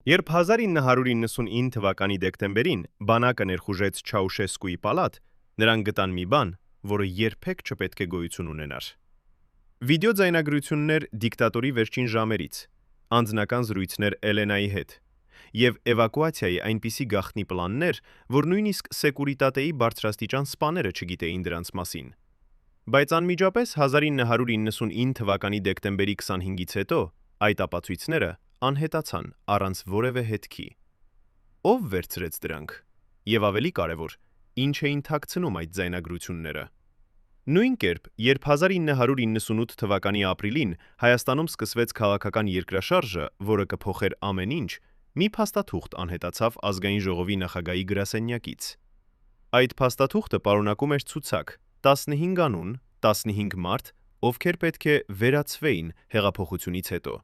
Երբ 1999 թվականի դեկտեմբերին բանակը ներխուժեց Չաուշեսկուի պալատ, նրանք գտան մի բան, որը երբեք չպետք է գոյություն ունենար։ Վիդեո ձայնագրություններ դիկտատորի վերջին ժամերից, անձնական զրույցներ Էլենայի հետ եւ էվակուացիայի այնպիսի գաղտնի պլաններ, որ նույնիսկ Սեկուրիտատեի բարձրաստիճան սպաները չգիտեին դրանց մասին։ Բայց անմիջապես 1999 թվականի դեկտեմբերի 25-ից հետո այդ ապացույցները անհետացան առանց որևէ հետքի։ Ով վերցրեց դրանք։ Եվ ավելի կարևոր, ինչ էին թաքցնում այդ ձայնագրությունները։ Նույն կերպ, երբ 1998 թվականի ապրիլին Հայաստանում սկսվեց քաղաքական երկրաշարժը, որը կփոխեր ամեն ինչ, մի փաստաթուղթ անհետացավ Ազգային ժողովի նախագահի գրասենյակից։ Այդ փաստաթուղթը պարունակում էր ցուցակ 15 անուն, 15 մարդ, ովքեր պետք է վերացվեին հեղափոխությունից հետո։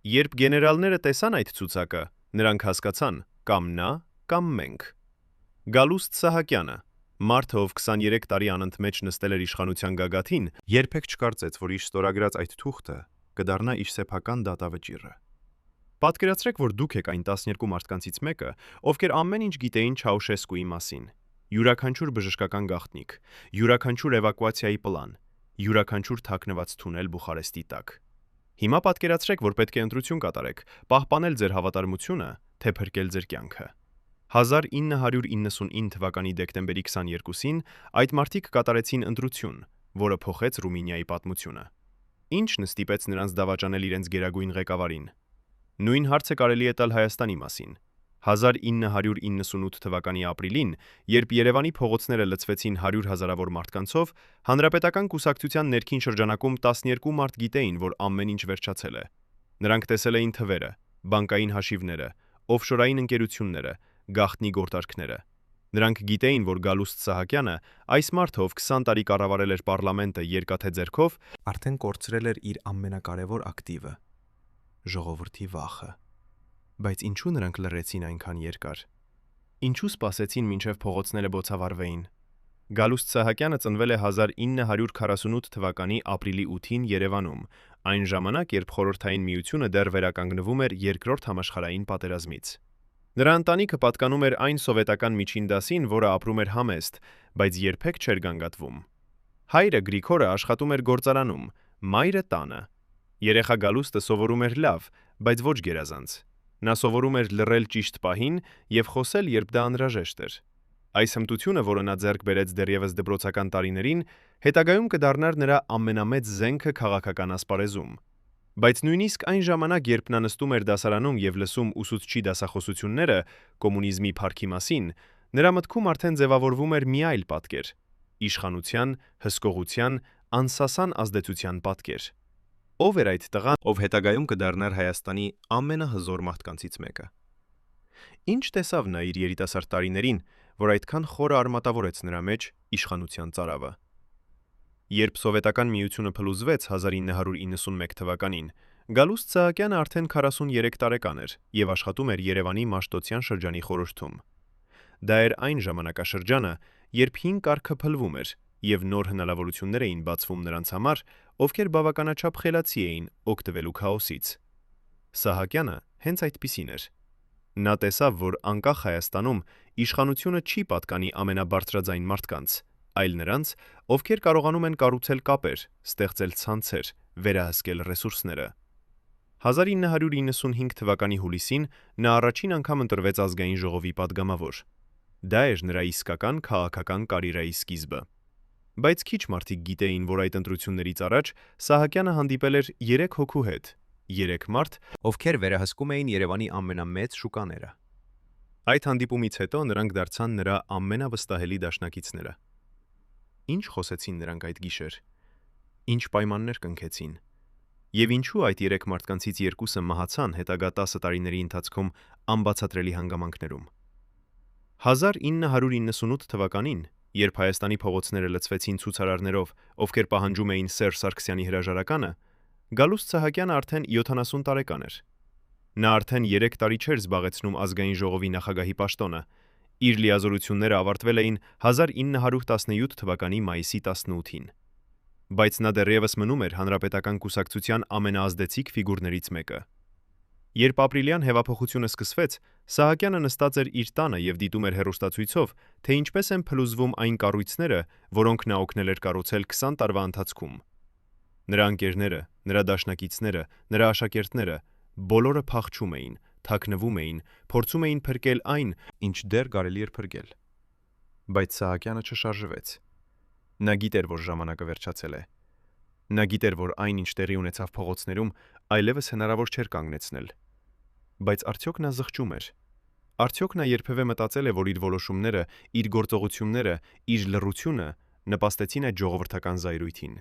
Երբ գեներալները տեսան այդ ցուցակը, նրանք հասկացան կամ նա, կամ մենք։ Գալուստ Սահակյանը, մարդը, ով 23 տարի անընդմեջ նստել էր իշխանության գագաթին, երբեք չկարծեց, որ իր ստորագրած այդ թուղթը կդառնա իր սեփական դատավճիռը։ Պատկերացրեք, որ դուք եք այն 12 մարդկանցից մեկը, ովքեր ամեն ինչ գիտեին Չաուշեսկուի մասին։ Յուրաքանչյուր բժշկական գաղտնիք, յուրաքանչյուր էվակուացիայի պլան, յուրաքանչյուր թաքնված թունել Բուխարեստի տակ։ Հիմա պատկերացրեք, որ պետք է ընտրություն կատարեք, պահպանել ձեր հավատարմությունը, թե փրկել ձեր կյանքը։ 1999 թվականի դեկտեմբերի 22-ին այդ մարդիկ կատարեցին ընտրություն, որը փոխեց Ռումինիայի պատմությունը։ Ինչն ստիպեց նրանց դավաճանել իրենց գերագույն ղեկավարին։ Նույն հարցը կարելի է տալ Հայաստանի մասին։ 1998 թվականի ապրիլին, երբ Երևանի փողոցները լցվեցին 100 հազարավոր մարդկանցով, Հանրապետական կուսակցության ներքին շրջանակում 12 մարդ գիտեին, որ ամեն ինչ վերջացել է։ Նրանք տեսել էին թվերը, բանկային հաշիվները, օֆշորային ընկերությունները, գաղտնի գործարքները։ Նրանք գիտեին, որ Գալուստ Սահակյանը, այս մարդը, ով 20 տարի կառավարել էր պարլամենտը երկաթե ձեռքով, արդեն կորցրել էր իր ամենակարևոր ակտիվը՝ ժողովրդի վախը։ Բայց ինչու նրանք լռեցին այնքան երկար։ Ինչու սպասեցին մինչև փողոցները բոցավառվեին։ Գալուստ Սահակյանը ծնվել է 1948 թվականի ապրիլի 8-ին Երևանում, այն ժամանակ, երբ Խորհրդային Միությունը դեռ վերականգնվում էր Երկրորդ համաշխարհային պատերազմից։ Նրա ընտանիքը պատկանում էր այն սովետական միջին դասին, որը ապրում էր համեստ, բայց երբեք չէր գանգատվում։ Հայրը Գրիգորը աշխատում էր գործարանում, մայրը տանը։ Երեխա Գալուստը սովորում էր լավ, բայց ոչ գերազանց։ Նա սովորում էր լռել ճիշտ պահին եւ խոսել, երբ դա անհրաժեշտ էր։ Այս հմտությունը, որը նա ձեռք բերեց դեռևս դպրոցական տարիներին, հետագայում կդառնար նրա ամենամեծ զենքը քաղաքական ասպարեզում։ Բայց նույնիսկ այն ժամանակ, երբ նա նստում էր դասարանում եւ լսում ուսուցչի դասախոսությունները կոմունիզմի փառքի մասին, նրա մտքում արդեն ձևավորվում էր մի այլ պատկեր՝ իշխանության, հսկողության, անսասան ազդեցության պատկեր։ Ով էր այդ տղան, ով հետագայում կդառնար Հայաստանի ամենահզոր մարդկանցից մեկը։ Ինչ տեսավ նա իր երիտասարդ տարիներին, որ այդքան խորը արմատավորեց նրա մեջ իշխանության ծարավը։ Երբ Սովետական Միությունը փլուզվեց 1991 թվականին, Գալուստ Սահակյանը արդեն 43 տարեկան էր եւ աշխատում էր Երևանի Մաշտոցյան շրջանի խորհրդում։ Դա էր այն ժամանակաշրջանը, երբ հին կարգը փլվում էր եւ նոր հնարավորություններ էին բացվում նրանց համար, ովքեր բավականաչափ խելացի էին օգտվելու քաոսից։ Սահակյանը հենց այդպիսին էր։ Նա տեսավ, որ անկախ Հայաստանում իշխանությունը չի պատկանի ամենաբարձրաձայն մարդկանց, այլ նրանց, ովքեր կարողանում են կառուցել կապեր, ստեղծել ցանցեր, վերահսկել ռեսուրսները։ 1995 թվականի հուլիսին նա առաջին անգամ ընտրվեց Ազգային ժողովի падգամավոր։ Դա էր նրա իսկական քաղաքական կարիերայի սկիզբը։ Բայց քիչ մարդիկ գիտեին, որ այդ ընտրություններից առաջ Սահակյանը հանդիպել էր 3 հոգու հետ, 3 մարդ, ովքեր վերահսկում էին Երևանի ամենամեծ շուկաները։ Այդ հանդիպումից հետո նրանք դարձան նրա ամենավստահելի դաշնակիցները։ Ինչ խոսեցին նրանք այդ գիշեր։ Ինչ պայմաններ կնքեցին։ Եվ ինչու այդ 3 մարդկանցից 2-ը մահացան հետագա 10 տարիների ընթացքում անբացատրելի հանգամանքներում։ 1998 թվականին, երբ Հայաստանի փողոցները լցվեցին ցուցարարներով, ովքեր պահանջում էին Սերժ Սարգսյանի հրաժարականը, Գալուստ Սահակյանը արդեն 70 տարեկան էր։ Նա արդեն 3 տարի չէր զբաղեցնում Ազգային ժողովի նախագահի պաշտոնը։ Իր լիազորությունները ավարտվել էին 1917 թվականի մայիսի 18-ին։ Բայց նա դեռևս մնում էր Հանրապետական կուսակցության ամենաազդեցիկ ֆիգուրներից մեկը։ Երբ ապրիլյան հեղափոխությունը սկսվեց, Սահակյանը նստած էր իր տանը եւ դիտում էր հեռուստացույցով, թե ինչպես են փլուզվում այն կառույցները, որոնք նա օգնել էր կառուցել 20 տարվա ընթացքում։ Նրա ընկերները, նրա դաշնակիցները, նրա աշակերտները բոլորը փախչում էին, թաքնվում էին, փորձում էին փրկել այն, ինչ դեռ կարելի էր փրկել։ Բայց Սահակյանը չշարժվեց։ Նա գիտեր, որ ժամանակը վերջացել է։ Նա գիտեր, որ այն, ինչ տեղի ունեցավ փողոցներում, այլևս հնարավոր չէր կանգնեցնել։ Բայց արդյոք նա զղջում էր։ Արդյոք նա երբևէ մտածել է, որ իր որոշումները, իր գործողությունները, իր լռությունը նպաստեցին այդ ժողովրդական զայրույթին։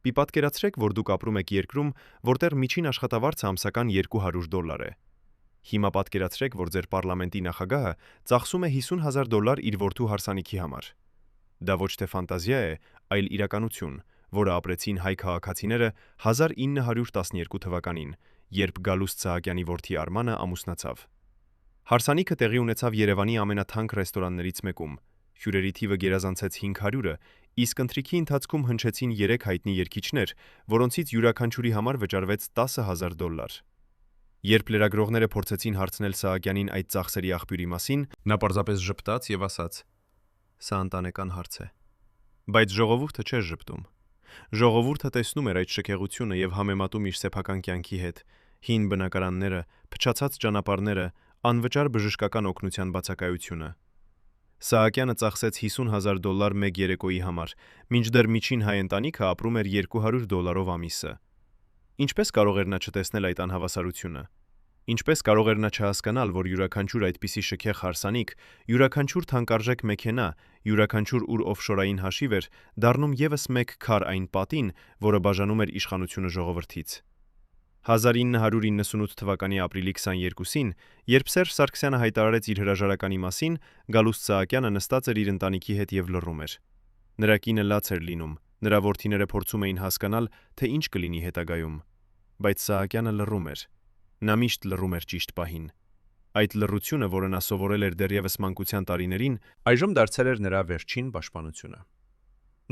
Մի պատկերացրեք, որ դուք ապրում եք երկրում, որտեղ միջին աշխատավարձը ամսական $200 է։ Հիմա պատկերացրեք, որ ձեր պարլամենտի նախագահը ծախսում է $50,000 իր որդու հարսանիքի համար։ Դա ոչ թե ֆանտազիա է, այլ իրականություն, որը ապրեցին հայ քաղաքացիները 1912 թվականին, երբ Գալուստ Սահակյանի որդի Արմանը ամուսնացավ։ Հարսանիքը տեղի ունեցավ Երևանի ամենաթանկ ռեստորաններից մեկում։ Հյուրերի թիվը գերազանցեց 500-ը, իսկ ընթրիքի ընթացքում հնչեցին 3 հայտնի երգիչներ, որոնցից յուրաքանչյուրի համար վճարվեց $10,000։ Երբ լրագրողները փորձեցին հարցնել Սահակյանին այդ ծախսերի աղբյուրի մասին, նա պարզապես ժպտաց եւ ասաց. «Սա ընտանեկան հարց է»։ Բայց ժողովուրդը չէր ժպտում։ Ժողովուրդը տեսնում էր այդ շքեղությունը եւ համեմատում իր սեփական կյանքի հետ՝ հին բնակարանները, փչացած ճանապարհները, անվճար բժշկական օգնության բացակայությունը։ Սահակյանը ծախսեց $50,000 մեկ երեկոյի համար, մինչդեռ միջին հայ ընտանիքը ապրում էր $200 ամիսը։ Ինչպես կարող էր նա չտեսնել այդ անհավասարությունը։ Ինչպես կարող էր նա չհասկանալ, որ յուրաքանչյուր այդպիսի շքեղ հարսանիք, յուրաքանչյուր թանկարժեք մեքենա, յուրաքանչյուր ուր օֆշորային հաշիվ էր դառնում եւս մեկ քար այն պատին, որը բաժանում էր իշխանությունը ժողովրդից։ 1998 թվականի ապրիլի 22-ին, երբ Սերժ Սարգսյանը հայտարարեց իր հրաժարականի մասին, Գալուստ Սահակյանը նստած էր իր ընտանիքի հետ եւ լռում էր։ Նրա կինը լաց էր լինում, նրա որդիները փորձում էին հասկանալ, թե ինչ կլինի հետագայում։ Բայց Սահակյանը լռում էր։ Նա միշտ լռում էր ճիշտ պահին։ Այդ լռությունը, որը նա սովորել էր դեռևս մանկության տարիներին, այժմ դարձել էր նրա վերջին պաշտպանությունը։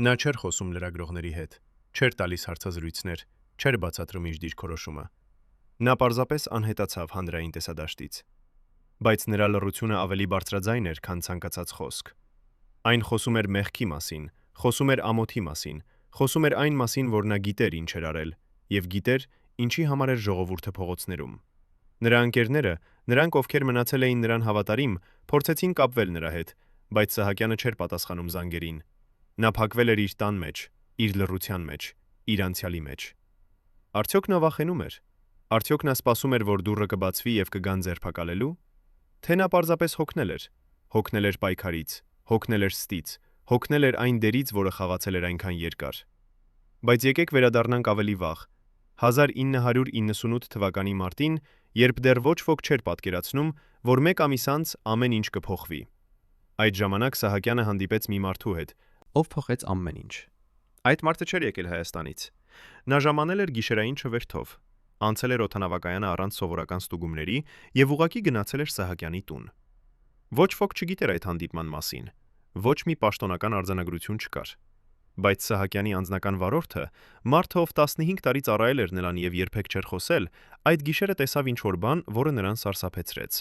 Նա չէր խոսում լրագրողների հետ, չէր տալիս հարցազրույցներ, չէր բացատրում իր դիրքորոշումը։ Նա պարզապես անհետացավ հանրային տեսադաշտից։ Բայց նրա լռությունը ավելի բարձրաձայն էր, քան ցանկացած խոսք։ Այն խոսում էր մեղքի մասին, խոսում էր ամոթի մասին, խոսում էր այն մասին, որ նա գիտեր ինչ էր արել, եւ գիտեր, ինչի համար էր ժողովուրդը փողոցներում։ Նրա ընկերները, նրանք, ովքեր մնացել էին նրան հավատարիմ, փորձեցին կապվել նրա հետ, բայց Սահակյանը չէր պատասխանում զանգերին։ Նա փակվել էր իր տան մեջ, իր լռության մեջ, իր անցյալի մեջ։ Արդյոք նա վախենում էր։ Արդյոք նա սպասում էր, որ դուռը կբացվի եւ կգան ձերբակալելու։ Թե նա պարզապես հոգնել էր պայքարից, հոգնել էր ստից, հոգնել էր այն դերից, որը խաղացել էր այնքան երկար։ Բայց եկեք վերադառնանք ավելի վաղ, 1998 թվականի մարտին, երբ դեռ ոչ ոք չէր պատկերացնում, որ մեկ ամիս անց ամեն ինչ կփոխվի։ Այդ ժամանակ Սահակյանը հանդիպեց մի մարդու հետ, ով փոխեց ամեն ինչ։ Այդ մարդը չէր եկել Հայաստանից։ Նա ժամանել էր գիշերային չվերթով, անցել էր օդանավակայանը առանց սովորական ստուգումների եւ ուղղակի գնացել էր Սահակյանի տուն։ Ոչ ոք չգիտեր այդ հանդիպման մասին, ոչ մի պաշտոնական արձանագրություն չկար։ Բայց Սահակյանի անձնական վարորդը, մարդը, ով 15 տարի ծառայել էր նրան եւ երբեք չէր խոսել, այդ գիշերը տեսավ ինչ-որ բան, որը նրան սարսափեցրեց։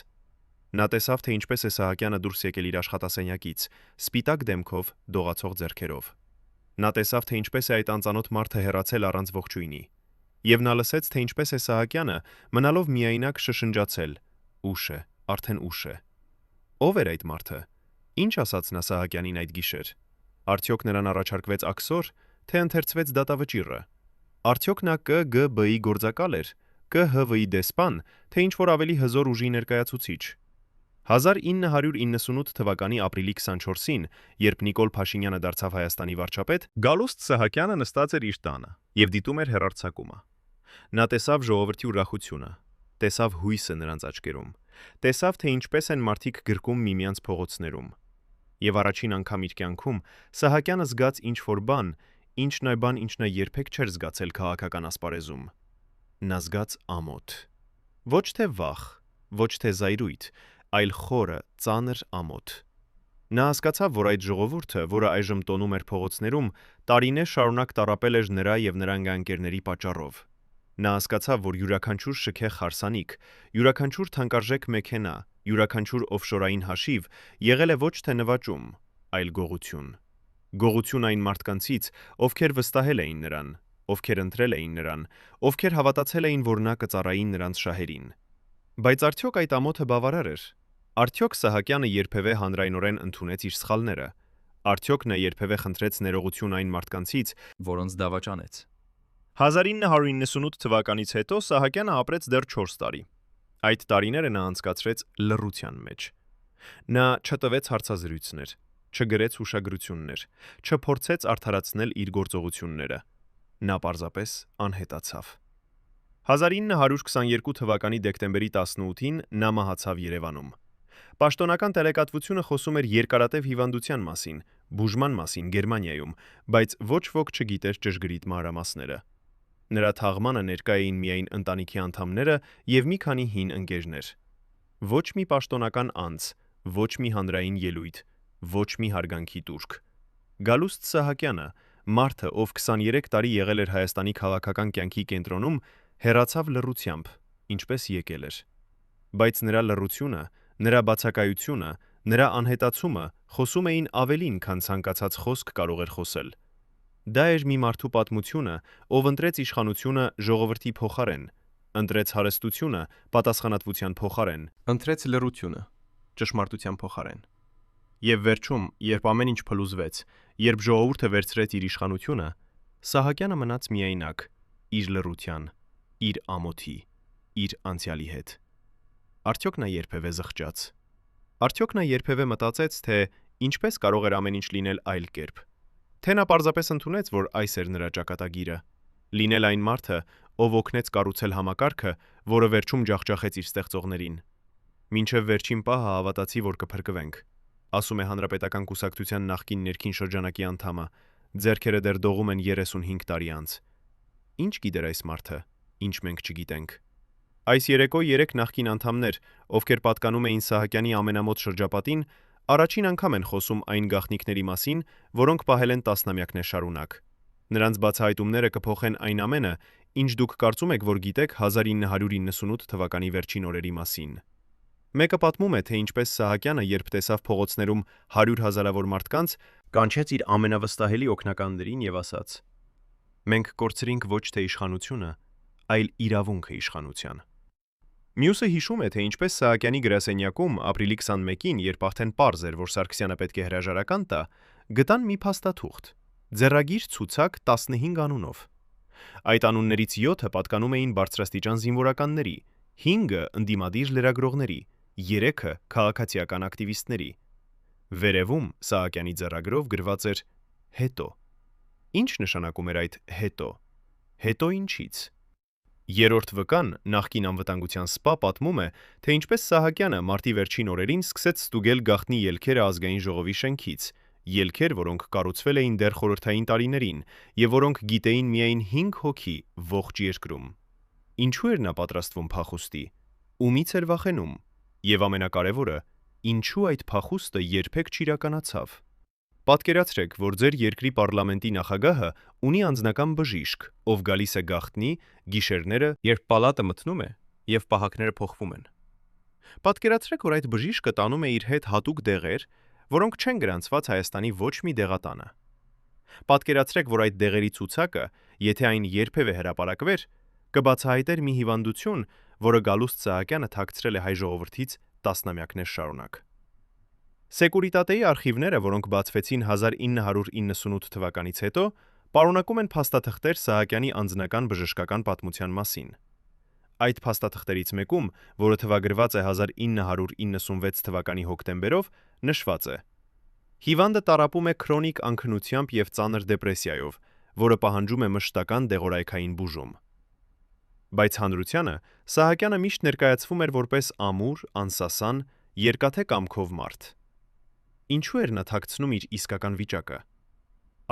Նա տեսավ, թե ինչպես է Սահակյանը դուրս եկել իր աշխատասենյակից, սպիտակ դեմքով, դողացող ձեռքերով։ Նա տեսավ, թե ինչպես է այդ անծանոթ մարդը հեռացել առանց ողջույնի։ Եվ նա լսեց, թե ինչպես է Սահակյանը, մնալով միայնակ, շշնջացել. «Ուշ է, արդեն ուշ է»։ Ո՞վ էր այդ մարդը։ Ինչ ասաց նա Սահակյանին այդ գիշեր։ Արդյոք նրան առաջարկվեց աքսոր, թե ընթերցվեց դատավճիռը։ Արդյոք նա ԿԳԲ-ի գործակալ էր, ԿՀՎ-ի դեսպան, թե ինչ-որ ավելի հզոր ուժի ներկայացուցիչ։ 1998 թվականի ապրիլի 24-ին, երբ Նիկոլ Փաշինյանը դարձավ Հայաստանի վարչապետ, Գալուստ Սահակյանը նստած էր իր տանը եւ դիտում էր հեռարձակումը։ Նա տեսավ ժողովրդի ուրախությունը, տեսավ հույսը նրանց աչքերում, տեսավ, թե ինչպես են մարդիկ գրկում միմյանց փողոցներում։ Եվ առաջին անգամ իր կյանքում Սահակյանը զգաց ինչ-որ բան, ինչ նա երբեք չէր զգացել քաղաքական ասպարեզում։ Նա զգաց ամոթ։ Ոչ թե վախ, ոչ թե զայրույթ, այլ խորը, ծանր ամոթ։ Նա հասկացավ, որ այդ ժողովուրդը, որը այժմ տոնում էր փողոցներում, տարիներ շարունակ տառապել էր նրա եւ նրա ընկերների պատճառով։ Նա հասկացավ, որ յուրաքանչյուր շքեղ հարսանիք, յուրաքանչյուր թանկարժեք մեքենա, յուրաքանչյուր օֆշորային հաշիվ եղել է ոչ թե նվաճում, այլ գողություն։ Գողություն այն մարդկանցից, ովքեր վստահել էին նրան, ովքեր ընտրել էին նրան, ովքեր հավատացել էին, որ նա կծառայի նրանց շահերին։ Բայց արդյոք այդ ամոթը բավարար էր։ Արդյոք Սահակյանը երբևէ հանրայնորեն ընդունեց իր սխալները։ Արդյոք նա երբևէ խնդրեց ներողություն այն մարդկանցից, որոնց դավաճանեց։ 1998 թվականից հետո Սահակյանը ապրեց դեռ 4 տարի։ Այդ տարիները նա անցկացրեց լռության մեջ։ Նա չտվեց հարցազրույցներ, չգրեց հուշագրություններ, չփորձեց արդարացնել իր գործողությունները։ Նա պարզապես անհետացավ։ 1922 թվականի դեկտեմբերի 18-ին նա մահացավ Երևանում։ Պաշտոնական տելեկատվությունը խոսում էր երկարատև հիվանդության մասին, բուժման մասին Գերմանիայում, բայց ոչ ոք չգիտեր ճշգրիտ մանրամասները։ Նրա թաղմանը ներկա էին միայն ընտանիքի անդամները եւ մի քանի հին ընկերներ։ Ոչ մի պաշտոնական անձ, ոչ մի հանրային ելույթ, ոչ մի հարգանքի տուրք։ Գալուստ Սահակյանը, մարդը, ով 23 տարի եղել էր Հայաստանի քաղաքական կյանքի կենտրոնում, հեռացավ լռությամբ, ինչպես եկել էր։ Բայց նրա լռությունը, նրա բացակայությունը, նրա անհետացումը խոսում էին ավելին, քան ցանկացած խոսք կարող էր խոսել։ Դա էր մի մարդու պատմությունը, ով ընտրեց իշխանությունը ժողովրդի փոխարեն, ընտրեց հարստությունը պատասխանատվության փոխարեն, ընտրեց լռությունը ճշմարտության փոխարեն։ Եվ վերջում, երբ ամեն ինչ փլուզվեց, երբ ժողովուրդը վերցրեց իր իշխանությունը, Սահակյանը մնաց միայնակ, իր լռության, իր ամոթի, իր անցյալի հետ։ Արդյոք նա երբևէ զղջաց։ Արդյոք նա երբևէ մտածեց, թե ինչպես կարող էր ամեն ինչ լինել այլ կերպ։ Թե նա պարզապես ընդունեց, որ այս էր նրա ճակատագիրը, լինել այն մարդը, ով օգնեց կառուցել համակարգը, որը վերջում ջախջախեց իր ստեղծողներին։ Մինչև վերջին պահը հավատացի, որ կփրկվենք, ասում է Հանրապետական կուսակցության նախկին ներքին շրջանակի անդամը, ձեռքերը դեռ դողում են 35 տարի անց։ Ինչ գիտեր այս մարդը, ինչ մենք չգիտենք։ Այս երեկո 3 նախկին անդամներ, ովքեր պատկանում էին Սահակյանի ամենամոտ շրջապատին, առաջին անգամ են խոսում այն գաղտնիքների մասին, որոնք պահել են տասնամյակներ շարունակ։ Նրանց բացահայտումները կփոխեն այն ամենը, ինչ դուք կարծում եք, որ գիտեք 1998 թվականի վերջին օրերի մասին։ Մեկը պատմում է, թե ինչպես Սահակյանը, երբ տեսավ փողոցներում 100 հազարավոր մարդկանց, կանչեց իր ամենավստահելի օգնականներին եւ ասաց. «Մենք կորցրինք ոչ թե իշխանությունը, այլ իրավունքը իշխանության»։ Մյուսը հիշում է, թե ինչպես Սահակյանի գրասենյակում ապրիլի 21-ին, երբ արդեն պարզ էր, որ Սարգսյանը պետք է հրաժարական տա, գտան մի փաստաթուղթ, ձեռագիր ցուցակ 15 անունով։ Այդ անուններից 7-ը պատկանում էին բարձրաստիճան զինվորականների, 5-ը ընդդիմադիր լրագրողների, 3-ը քաղաքացիական ակտիվիստների։ Վերևում Սահակյանի ձեռագրով գրված էր «հետո»։ Ինչ նշանակում էր այդ հետո։ Հետո ինչից։ Երրորդ վկան, նախկին անվտանգության սպա, պատմում է, թե ինչպես Սահակյանը մարտի վերջին օրերին սկսեց ստուգել գաղտնի ելքերը ազգային ժողովի շենքից, ելքեր, որոնք կառուցվել էին դեռ խորհրդային տարիներին եւ որոնք գիտեին միայն 5 հոգի ողջ երկրում։ Ինչու էր նա պատրաստվում փախուստի։ Ումից էր վախենում։ Եվ ամենակարևորը, ինչու այդ փախուստը երբեք չիրականացավ։ Պատկերացրեք, որ ձեր երկրի պարլամենտի նախագահը ունի անձնական բժիշկ, ով գալիս է գաղտնի գիշերները, երբ պալատը մթնում է եւ պահակները փոխվում են։ Պատկերացրեք, որ այդ բժիշկը տանում է իր հետ հատուկ դեղեր, որոնք չեն գրանցված Հայաստանի ոչ մի դեղատանը։ Պատկերացրեք, որ այդ դեղերի ցուցակը, եթե այն երբևէ հրապարակվեր, կբացահայտեր մի հիվանդություն, որը Գալուստ Սահակյանը թաքցրել է հայ ժողովրդից տասնամյակներ շարունակ։ Սեկուրիտատեի արխիվները, որոնք բացվեցին 1998 թվականից հետո, պարունակում են փաստաթղթեր Սահակյանի անձնական բժշկական պատմության մասին։ Այդ փաստաթղթերից մեկում, որը թվագրված է 1996 թվականի հոկտեմբերով, նշված է. Հիվանդը տառապում է քրոնիկ անքնությամբ եւ ծանր դեպրեսիայով, որը պահանջում է մշտական դեղորայքային բուժում։ Բայց հանրությանը Սահակյանը միշտ ներկայացվում էր որպես ամուր, անսասան, երկաթե կամքով մարդ։ Ինչու էր նա թաքցնում իր իսկական վիճակը։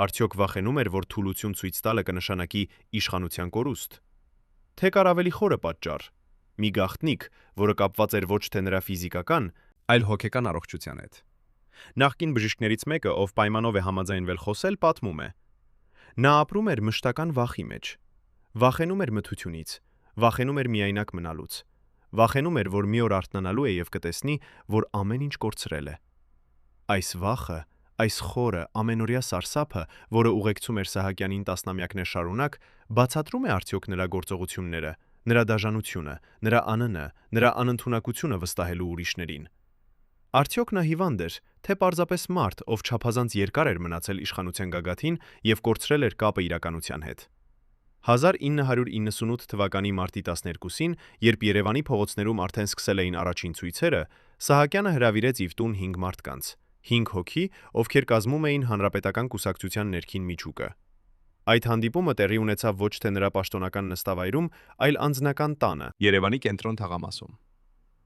Արդյոք վախենում էր, որ թուլություն ցույց տալը կնշանակի իշխանության կորուստ։ Թե կար ավելի խորը պատճառ՝ մի գաղտնիք, որը կապված էր ոչ թե նրա ֆիզիկական, այլ հոգեկան առողջության հետ։ Նախկին բժիշկներից մեկը, ով պայմանով է համաձայնվել խոսել, պատմում է. նա ապրում էր մշտական վախի մեջ։ Վախենում էր մթությունից, վախենում էր միայնակ մնալուց, վախենում էր, որ մի օր արթնանալու է եւ կտեսնի, որ ամեն ինչ կորցրել է։ Այս վախը, այս խորը, ամենօրյա սարսափը, որը ուղեկցում էր Սահակյանին տասնամյակներ շարունակ, բացատրում է արդյոք նրա գործողությունները, նրա դաժանությունը, նրա ԱՆՆ-ը, նրա անընդունակությունը վստահելու ուրիշներին։ Արդյոք նա հիվանդ էր, թե պարզապես մարդ, ով չափազանց երկար էր մնացել իշխանության գագաթին եւ կորցրել էր կապը իրականության հետ։ 1998 թվականի մարտի 12-ին, երբ Երևանի փողոցներում արդեն սկսել էին առաջին ցույցերը, Սահակյանը հրավիրեց իր տուն 5 մարդկանց, 5 հոգի, ովքեր կազմում էին Հանրապետական կուսակցության ներքին միջուկը։ Այդ հանդիպումը տեղի ունեցավ ոչ թե նրա պաշտոնական նստավայրում, այլ անձնական տանը, Երևանի կենտրոն թաղամասում։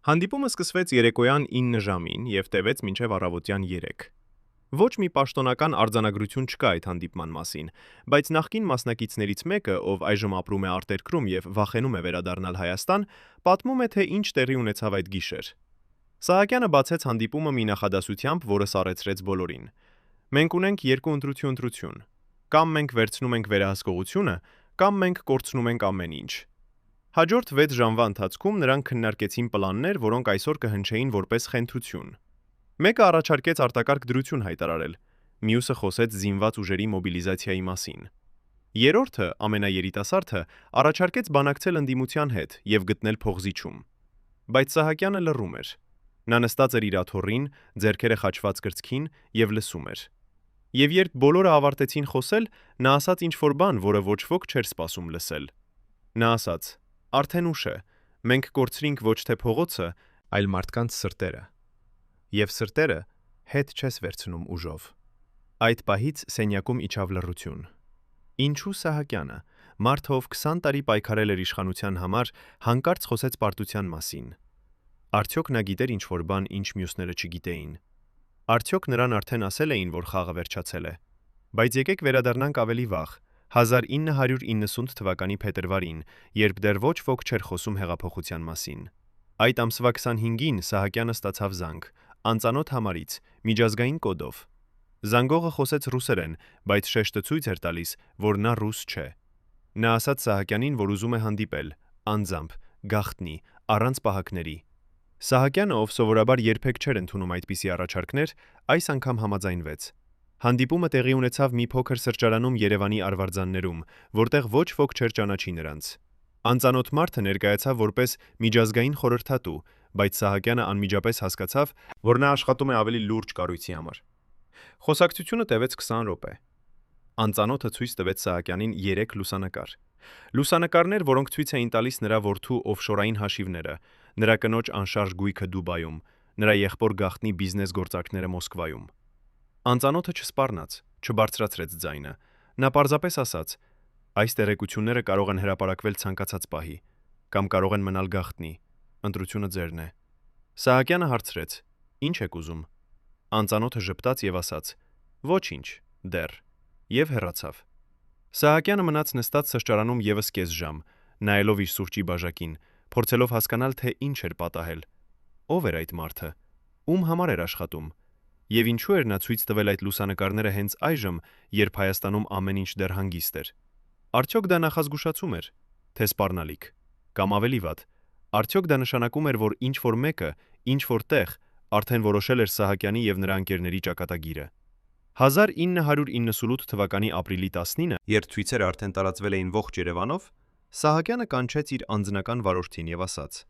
Հանդիպումը սկսվեց երեկոյան 9 ժամին եւ տևեց մինչեւ առավոտյան 3։ Ոչ մի պաշտոնական արձանագրություն չկա այդ հանդիպման մասին, բայց նախկին մասնակիցներից մեկը, ով այժմ ապրում է արտերկրում եւ վախենում է վերադառնալ Հայաստան, պատմում է, թե ինչ տեղի ունեցավ այդ գիշեր։ Սահակյանը բացեց հանդիպումը մի նախադասությամբ, որը սառեցրեց բոլորին։ Մենք ունենք երկու ընտրություն. կամ մենք վերցնում ենք վերահսկողությունը, կամ մենք կորցնում ենք ամեն ինչ։ Հաջորդ 6 ժամվա ընթացքում նրանք քննարկեցին պլաններ, որոնք այսօր կհնչեին որպես խենթություն։ Մեկը առաջարկեց արտակարգ դրություն հայտարարել, մյուսը խոսեց զինված ուժերի մոբիլիզացիայի մասին։ Երրորդը, ամենաերիտասարդը, առաջարկեց բանակցել ընդդիմության հետ եւ գտնել փողզիչում։ Բայց Սահակյանը լռում էր։ Նա նստած էր իր աթոռին, ձեռքերը խաչված կրծքին եւ լսում էր։ Եվ երբ բոլորը ավարտեցին խոսել, նա ասաց ինչ-որ բան, որը ոչ ոք չէր սպասում լսել։ Նա ասաց. «Արդեն ուշ է, մենք կորցրինք ոչ թե փողոցը, Այլ մարդկանց սրտերը։ եւ սրտերը հետ չես վերցնում ուժով»։ Այդ պահից սենյակում իջավ լռություն։ Ինչու Սահակյանը, մարդը, ով 20 տարի պայքարել էր իշխանության համար, հանկարծ խոսեց պարտության մասին։ Արդյոք նա գիտեր ինչ-որ բան, ինչ մյուսները չգիտեին։ Արդյոք նրան արդեն ասել էին, որ խաղը վերջացել է։ Բայց եկեք վերադառնանք ավելի վաղ, 1990 թվականի փետրվարին, երբ դեռ ոչ ոք չէր խոսում հեղափոխության մասին։ Այդ ամսվա 25-ին Սահակյանը ստացավ զանգ, անծանոթ համարից, միջազգային կոդով։ Զանգողը խոսեց ռուսերեն, բայց շեշտը ցույց էր տալիս, որ նա ռուս չէ։ Նա ասաց Սահակյանին, որ ուզում է հանդիպել, անձամբ, գաղտնի, առանց պահակների։ Սահակյանը, ով սովորաբար երբեք չէր ընդունում այդպիսի առաջարկներ, այս անգամ համաձայնվեց։ Հանդիպումը տեղի ունեցավ մի փոքր սրճարանում Երևանի Արվարձաններում, որտեղ ոչ ոք չէր ճանաչի նրանց։ Անծանոթ մարդը ներկայացավ որպես միջազգային խորհրդատու, բայց Սահակյանը անմիջապես հասկացավ, որ նա աշխատում է ավելի լուրջ կառույցի համար։ Խոսակցությունը տևեց 20 րոպե։ Անծանոթը ցույց տվեց Սահակյանին 3 լուսանկար։ Լուսանկարներ, որոնք ցույց էին տալիս նրա որդու օֆշորային հաշիվները, նրա կնոջ անշարժ գույքը Դուբայում, նրա եղբոր գաղտնի բիզնես գործարքները Մոսկվայում։ Անծանոթը չսպառնաց, չբարձրացրեց ձայնը։ Նա պարզապես ասաց. «Այս տեղեկությունները կարող են հրապարակվել ցանկացած պահի, կամ կարող են մնալ գաղտնի։ Ընտրությունը ձերն է»։ Սահակյանը հարցրեց. «Ինչ եք ուզում»։ Անծանոթը ժպտաց եւ ասաց. «Ոչինչ, դեռ» եւ հեռացավ։ Սահակյանը մնաց նստած սրճարանում եւս կես ժամ, նայելով իր սուրճի բաժակին, փորձելով հասկանալ, թե ինչ էր պատահել։ Ով էր այդ մարդը։ Ում համար էր աշխատում։ Եվ ինչու էր նա ցույց տվել այդ լուսանկարները հենց այժմ, երբ Հայաստանում ամեն ինչ դեռ հանգիստ էր։ Արդյոք դա նախազգուշացում էր, թե սպառնալիք, կամ ավելի վատ, արդյոք դա նշանակում էր, որ ինչ-որ մեկը, ինչ-որ տեղ արդեն որոշել էր Սահակյանի եւ նրա ընկերների ճակատագիրը։ 1998 թվականի ապրիլի 19-ը, երբ ցույցերը արդեն տարածվել էին ողջ Երևանով, Սահակյանը կանչեց իր անձնական վարորդին եւ ասաց.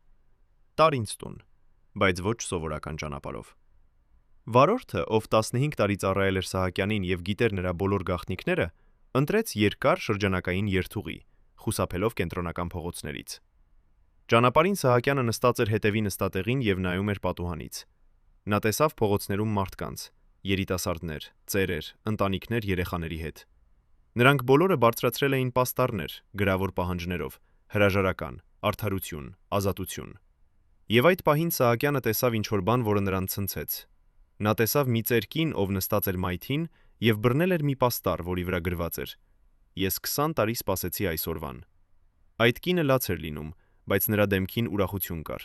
«Տար ինձ տուն, բայց ոչ սովորական ճանապարհով»։ Վարորդը, ով 15 տարի ծառայել էր Սահակյանին եւ գիտեր նրա բոլոր գաղտնիքները, ընտրեց երկար շրջանակային երթուղի, խուսափելով կենտրոնական փողոցներից։ Ճանապարհին Սահակյանը նստած էր հետևի նստատեղին եւ նայում էր պատուհանից։ Նա տեսավ փողոցներում մարդկանց, երիտասարդներ, ծերեր, ընտանիքներ երեխաների հետ։ Նրանք բոլորը բարձրացրել էին պաստառներ, գրավոր պահանջներով, հրաժարական, արդարություն, ազատություն։ Եվ այդ պահին Սահակյանը տեսավ ինչ-որ բան, որը նրան ցնցեց։ Նա տեսավ մի ծեր կին, ով նստած էր մայթին եւ բռնել էր մի պաստառ, որի վրա գրված էր. «Ես 20 տարի սպասեցի այսօրվան»։ Այդ կինը լաց էր լինում, բայց նրա դեմքին ուրախություն կար։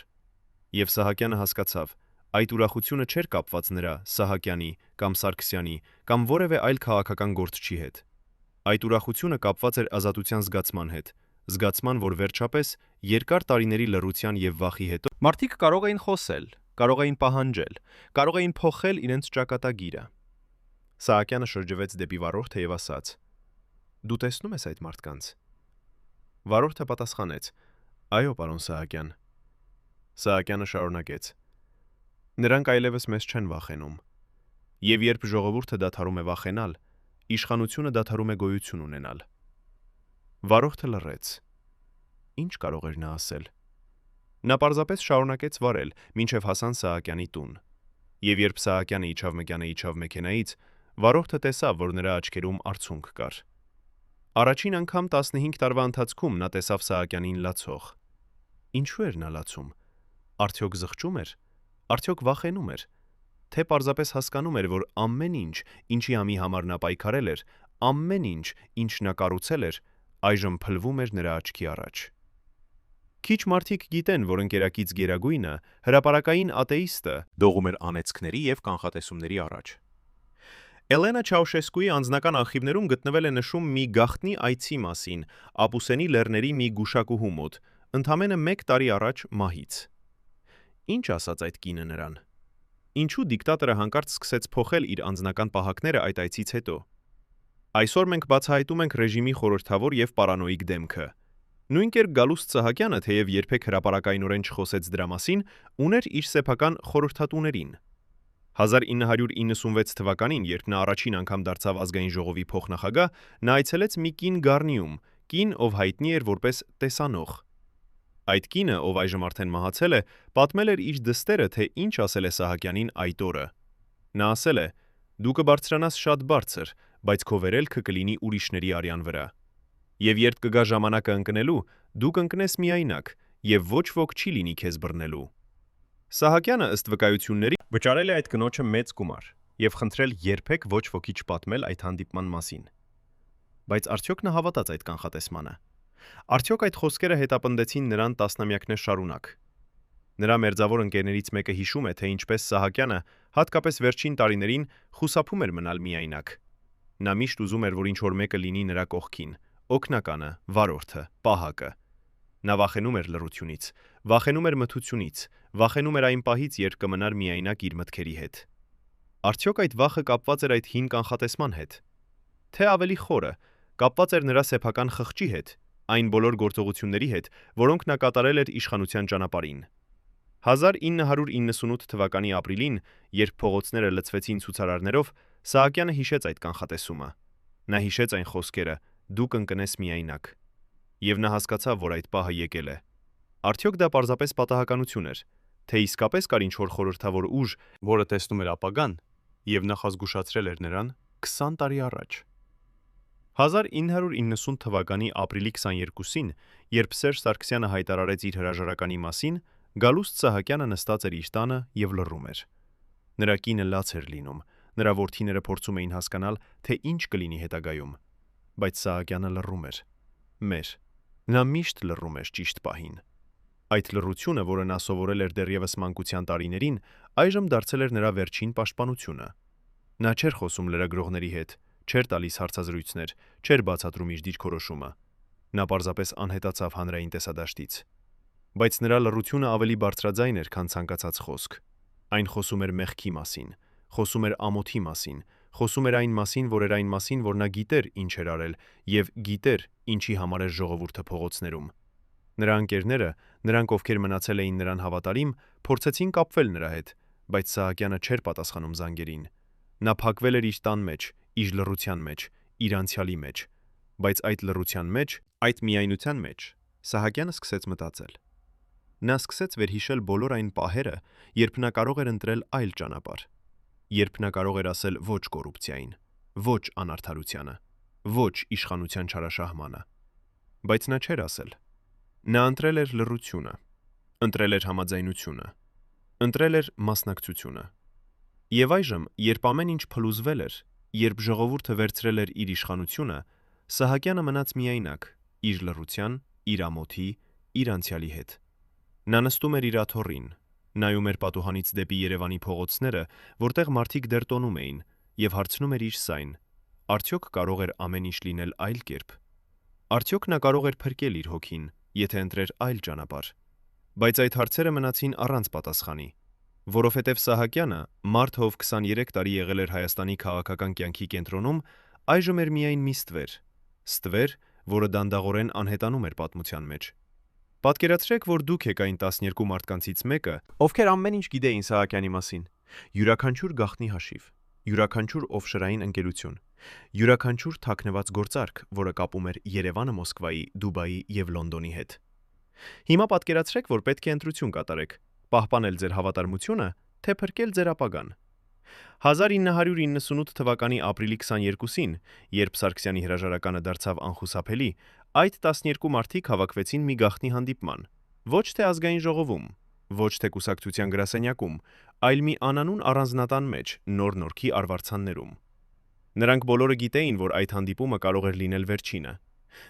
Եվ Սահակյանը հասկացավ, այդ ուրախությունը չէր կապված նրա, Սահակյանի, կամ Սարգսյանի, կամ որևէ այլ քաղաքական գործչի հետ։ Այդ ուրախությունը կապված էր ազատության զգացման հետ, զգացման, որ վերջապես երկար տարիների լռության եւ վախի հետո մարդիկ կարող էին խոսել, կարող էին պահանջել, կարող էին փոխել իրենց ճակատագիրը։ Սահակյանը շրջվեց դեպի վարորդը եւ ասաց. «Դու տեսնում ես այդ մարդկանց»։ Վարորդը պատասխանեց. «Այո, պարոն Սահակյան»։ Սահակյանը շարունակեց. «Նրանք այլևս մեզ չեն վախենում։ Եվ երբ ժողովուրդը դադարում է վախենալ, իշխանությունը դադարում է գոյություն ունենալ»։ Վարորդը լռեց։ Ինչ կարող էր նա ասել։ Նա պարզապես շարունակեց վարել, մինչև հասան Սահակյանի տուն։ Եվ երբ Սահակյանը իջավ մեքենայից, վարորդը տեսավ, որ նրա աչքերում արցունք կար։ Առաջին անգամ 15 տարվա ընթացքում նա տեսավ Սահակյանին լացող։ Ինչու էր նա լացում։ Արդյոք զղջում էր։ Արդյոք վախենում էր։ Թե պարզապես հասկանում էր, որ ամեն ինչ, ինչի համի համար նա պայքարել էր, ամեն ինչ, ինչ նա կառուցել էր, այժմ փլվում էր նրա աչքի առաջ։ Քիչ մարդիկ գիտեն, որ ընկերակից գերագույնը, հրապարակային աթեիստը, դողում էր անեծքների եւ կանխատեսումների առաջ։ Էլենա Չաուշեսկուի անձնական արխիվներում գտնվել է նշում մի գաղտնի այցի մասին, Ապուսենի լեռների մի գուշակուհու մոտ, ընդամենը 1 տարի առաջ մահից։ Ինչ ասաց այդ կինը նրան։ Ինչու դիկտատորը հանկարծ սկսեց փոխել իր անձնական պահակները այդ այցից հետո։ Այսօր մենք բացահայտում ենք ռեժիմի խորհրդավոր եւ պարանոիկ դեմքը։ Նույն կերպ Գալուստ Սահակյանը, թեև երբեք հրապարակայնորեն չխոսեց դրա մասին, ուներ իր սեփական խորհրդատուներին։ 1996 թվականին, երբ նա առաջին անգամ դարձավ ազգային ժողովի փոխնախագահ, նա այցելեց մի կին Գառնիում, կին, ով հայտնի էր որպես տեսանող։ Այդ կինը, ով այժմ արդեն մահացել է, պատմել էր իր դստերը, թե ինչ ասել է Սահակյանին այդ օրը։ Նա ասել է. «Դու կբարձրանաս շատ բարձր, բայց քո վերելքը կլինի ուրիշների արյան վրա։ Եվ երբ կգա ժամանակը ընկնելու, դու կընկնես միայնակ, եւ ոչ ոք չի լինի քեզ բռնելու»։ Սահակյանը ըստ վկայությունների վճարել է այդ կնոջը մեծ գումար եւ խնդրել երբեք ոչ ոքի չպատմել այդ հանդիպման մասին։ Բայց արդյոք նա հավատաց այդ կանխատեսմանը։ Արդյոք այդ խոսքերը հետապնդեցին նրան տասնամյակներ շարունակ։ Նրա մերձավոր ընկերներից մեկը հիշում է, թե ինչպես Սահակյանը, հատկապես վերջին տարիներին, խուսափում էր մնալ միայնակ։ Նա միշտ ուզում էր, որ ինչ-որ մեկը լինի նրա կողքին, օգնականը, վարորդը, պահակը։ Նա վախենում էր լռությունից, վախենում էր մթությունից, վախենում էր այն պահից, երբ կմնար միայնակ իր մտքերի հետ։ Արդյոք այդ վախը կապված էր այդ հին կանխատեսման հետ։ Թե ավելի խորը, կապված էր նրա սեփական խղճի հետ, այն բոլոր գործողությունների հետ, որոնք նա կատարել էր իշխանության ճանապարհին։ 1998 թվականի ապրիլին, երբ փողոցները լցվեցին ցուցարարներով, Սահակյանը հիշեց այդ կանխատեսումը։ Նա հիշեց այն խոսքերը. «Դու կընկնես միայնակ»։ Եվ նա հասկացավ, որ այդ պահը եկել է։ Արդյոք դա պարզապես պատահականություն էր, թե իսկապես կար ինչ-որ խորհրդավոր ուժ, որը տեսնում էր ապագան եւ նախազգուշացրել էր նրան 20 տարի առաջ։ 1990 թվականի ապրիլի 22-ին, երբ Սերժ Սարգսյանը հայտարարեց իր հրաժարականի մասին, Գալուստ Սահակյանը նստած էր իր տանը եւ լռում էր։ Նրա կինը լաց էր լինում, նրա որդիները փորձում էին հասկանալ, թե ինչ կլինի հետագայում, բայց Սահակյանը լռում էր։ Նա միշտ լռում էր ճիշտ պահին։ Այդ լռությունը, որը նա սովորել էր դեռևս մանկության տարիներին, այժմ դարձել էր նրա վերջին պաշտպանությունը։ Նա չէր խոսում լրագրողների հետ, չէր տալիս հարցազրույցներ, չէր բացատրում իր դիրքորոշումը։ Նա պարզապես անհետացավ հանրային տեսադաշտից։ Բայց նրա լռությունը ավելի բարձրաձայն էր, քան ցանկացած խոսք։ Այն խոսում էր մեղքի մասին, խոսում էր ամոթի մասին, խոսում էր այն մասին, որ նա գիտեր ինչ էր արել եւ գիտեր ինչի համար էր ժողովուրդը փողոցներում։ Նրա ընկերները, նրանք ովքեր մնացել էին նրան հավատարիմ, փորձեցին կապվել նրա հետ, բայց Սահակյանը չէր պատասխանում զանգերին։ Նա փակվել էր իր տան մեջ, իր լռության մեջ, իր անցյալի մեջ, բայց այդ լռության մեջ, այդ միայնության մեջ Սահակյանը սկսեց մտածել։ Նա սկսեց վերհիշել բոլոր այն պահերը, երբ նա կարող էր ընտրել այլ ճանապարհ, երբ նա կարող էր ասել ոչ կոռուպցիային, ոչ անարդարությանը, ոչ իշխանության չարաշահմանը։ Բայց նա չէր ասել։ Նա ընտրել էր լռությունը, ընտրել էր համաձայնությունը, ընտրել էր մասնակցությունը։ Եվ այժմ, երբ ամեն ինչ փլուզվել էր, երբ ժողովուրդը վերցրել էր իր իշխանությունը, Սահակյանը մնաց միայնակ, իր լռության, իր ամոթի, իր անցյալի հետ։ Նա նստում էր իր աթոռին, նայում էր պատուհանից դեպի Երևանի փողոցները, որտեղ մարդիկ դեռ տոնում էին, եւ հարցնում էր իր սայն. արդյոք կարող էր ամեն ինչ լինել այլ կերպ։ Արդյոք նա կարող էր փրկել իր հոգին, եթե ընտրեր այլ ճանապարհ։ Բայց այդ հարցերը մնացին առանց պատասխանի, որովհետև Սահակյանը, մարդ ով 23 տարի եղել էր Հայաստանի քաղաքական կյանքի կենտրոնում, այժմ էր միայն մի ստվեր, որը դանդաղորեն անհետանում էր պատմության մեջ։ Պատկերացրեք, որ դուք եք այն 12 մարդկանցից մեկը, ովքեր ամեն ինչ գիտեին Սահակյանի մասին։ Յուրաքանչյուր գաղտնի հաշիվ, յուրաքանչյուր օֆշորային ընկերություն, յուրաքանչյուր թաքնված գործարք, որը կապում էր Երևանը Մոսկվայի, Դուբայի եւ Լոնդոնի հետ։ Հիմա պատկերացրեք, որ պետք է ընտրություն կատարեք, պահպանել ձեր հավատարմությունը, թե փրկել ձեր ապագան։ 1998 թվականի ապրիլի 22-ին, երբ Սարգսյանի հրաժարականը դարձավ անխուսափելի, այդ 12 մարդիկ հավաքվեցին մի գաղտնի հանդիպման, ոչ թե ազգային ժողովում, ոչ թե կուսակցության գրասենյակում, այլ մի անանուն առանձնատան մեջ, Նոր-Նորքի արվարձաններում։ Նրանք բոլորը գիտեին, որ այդ հանդիպումը կարող էր լինել վերջինը։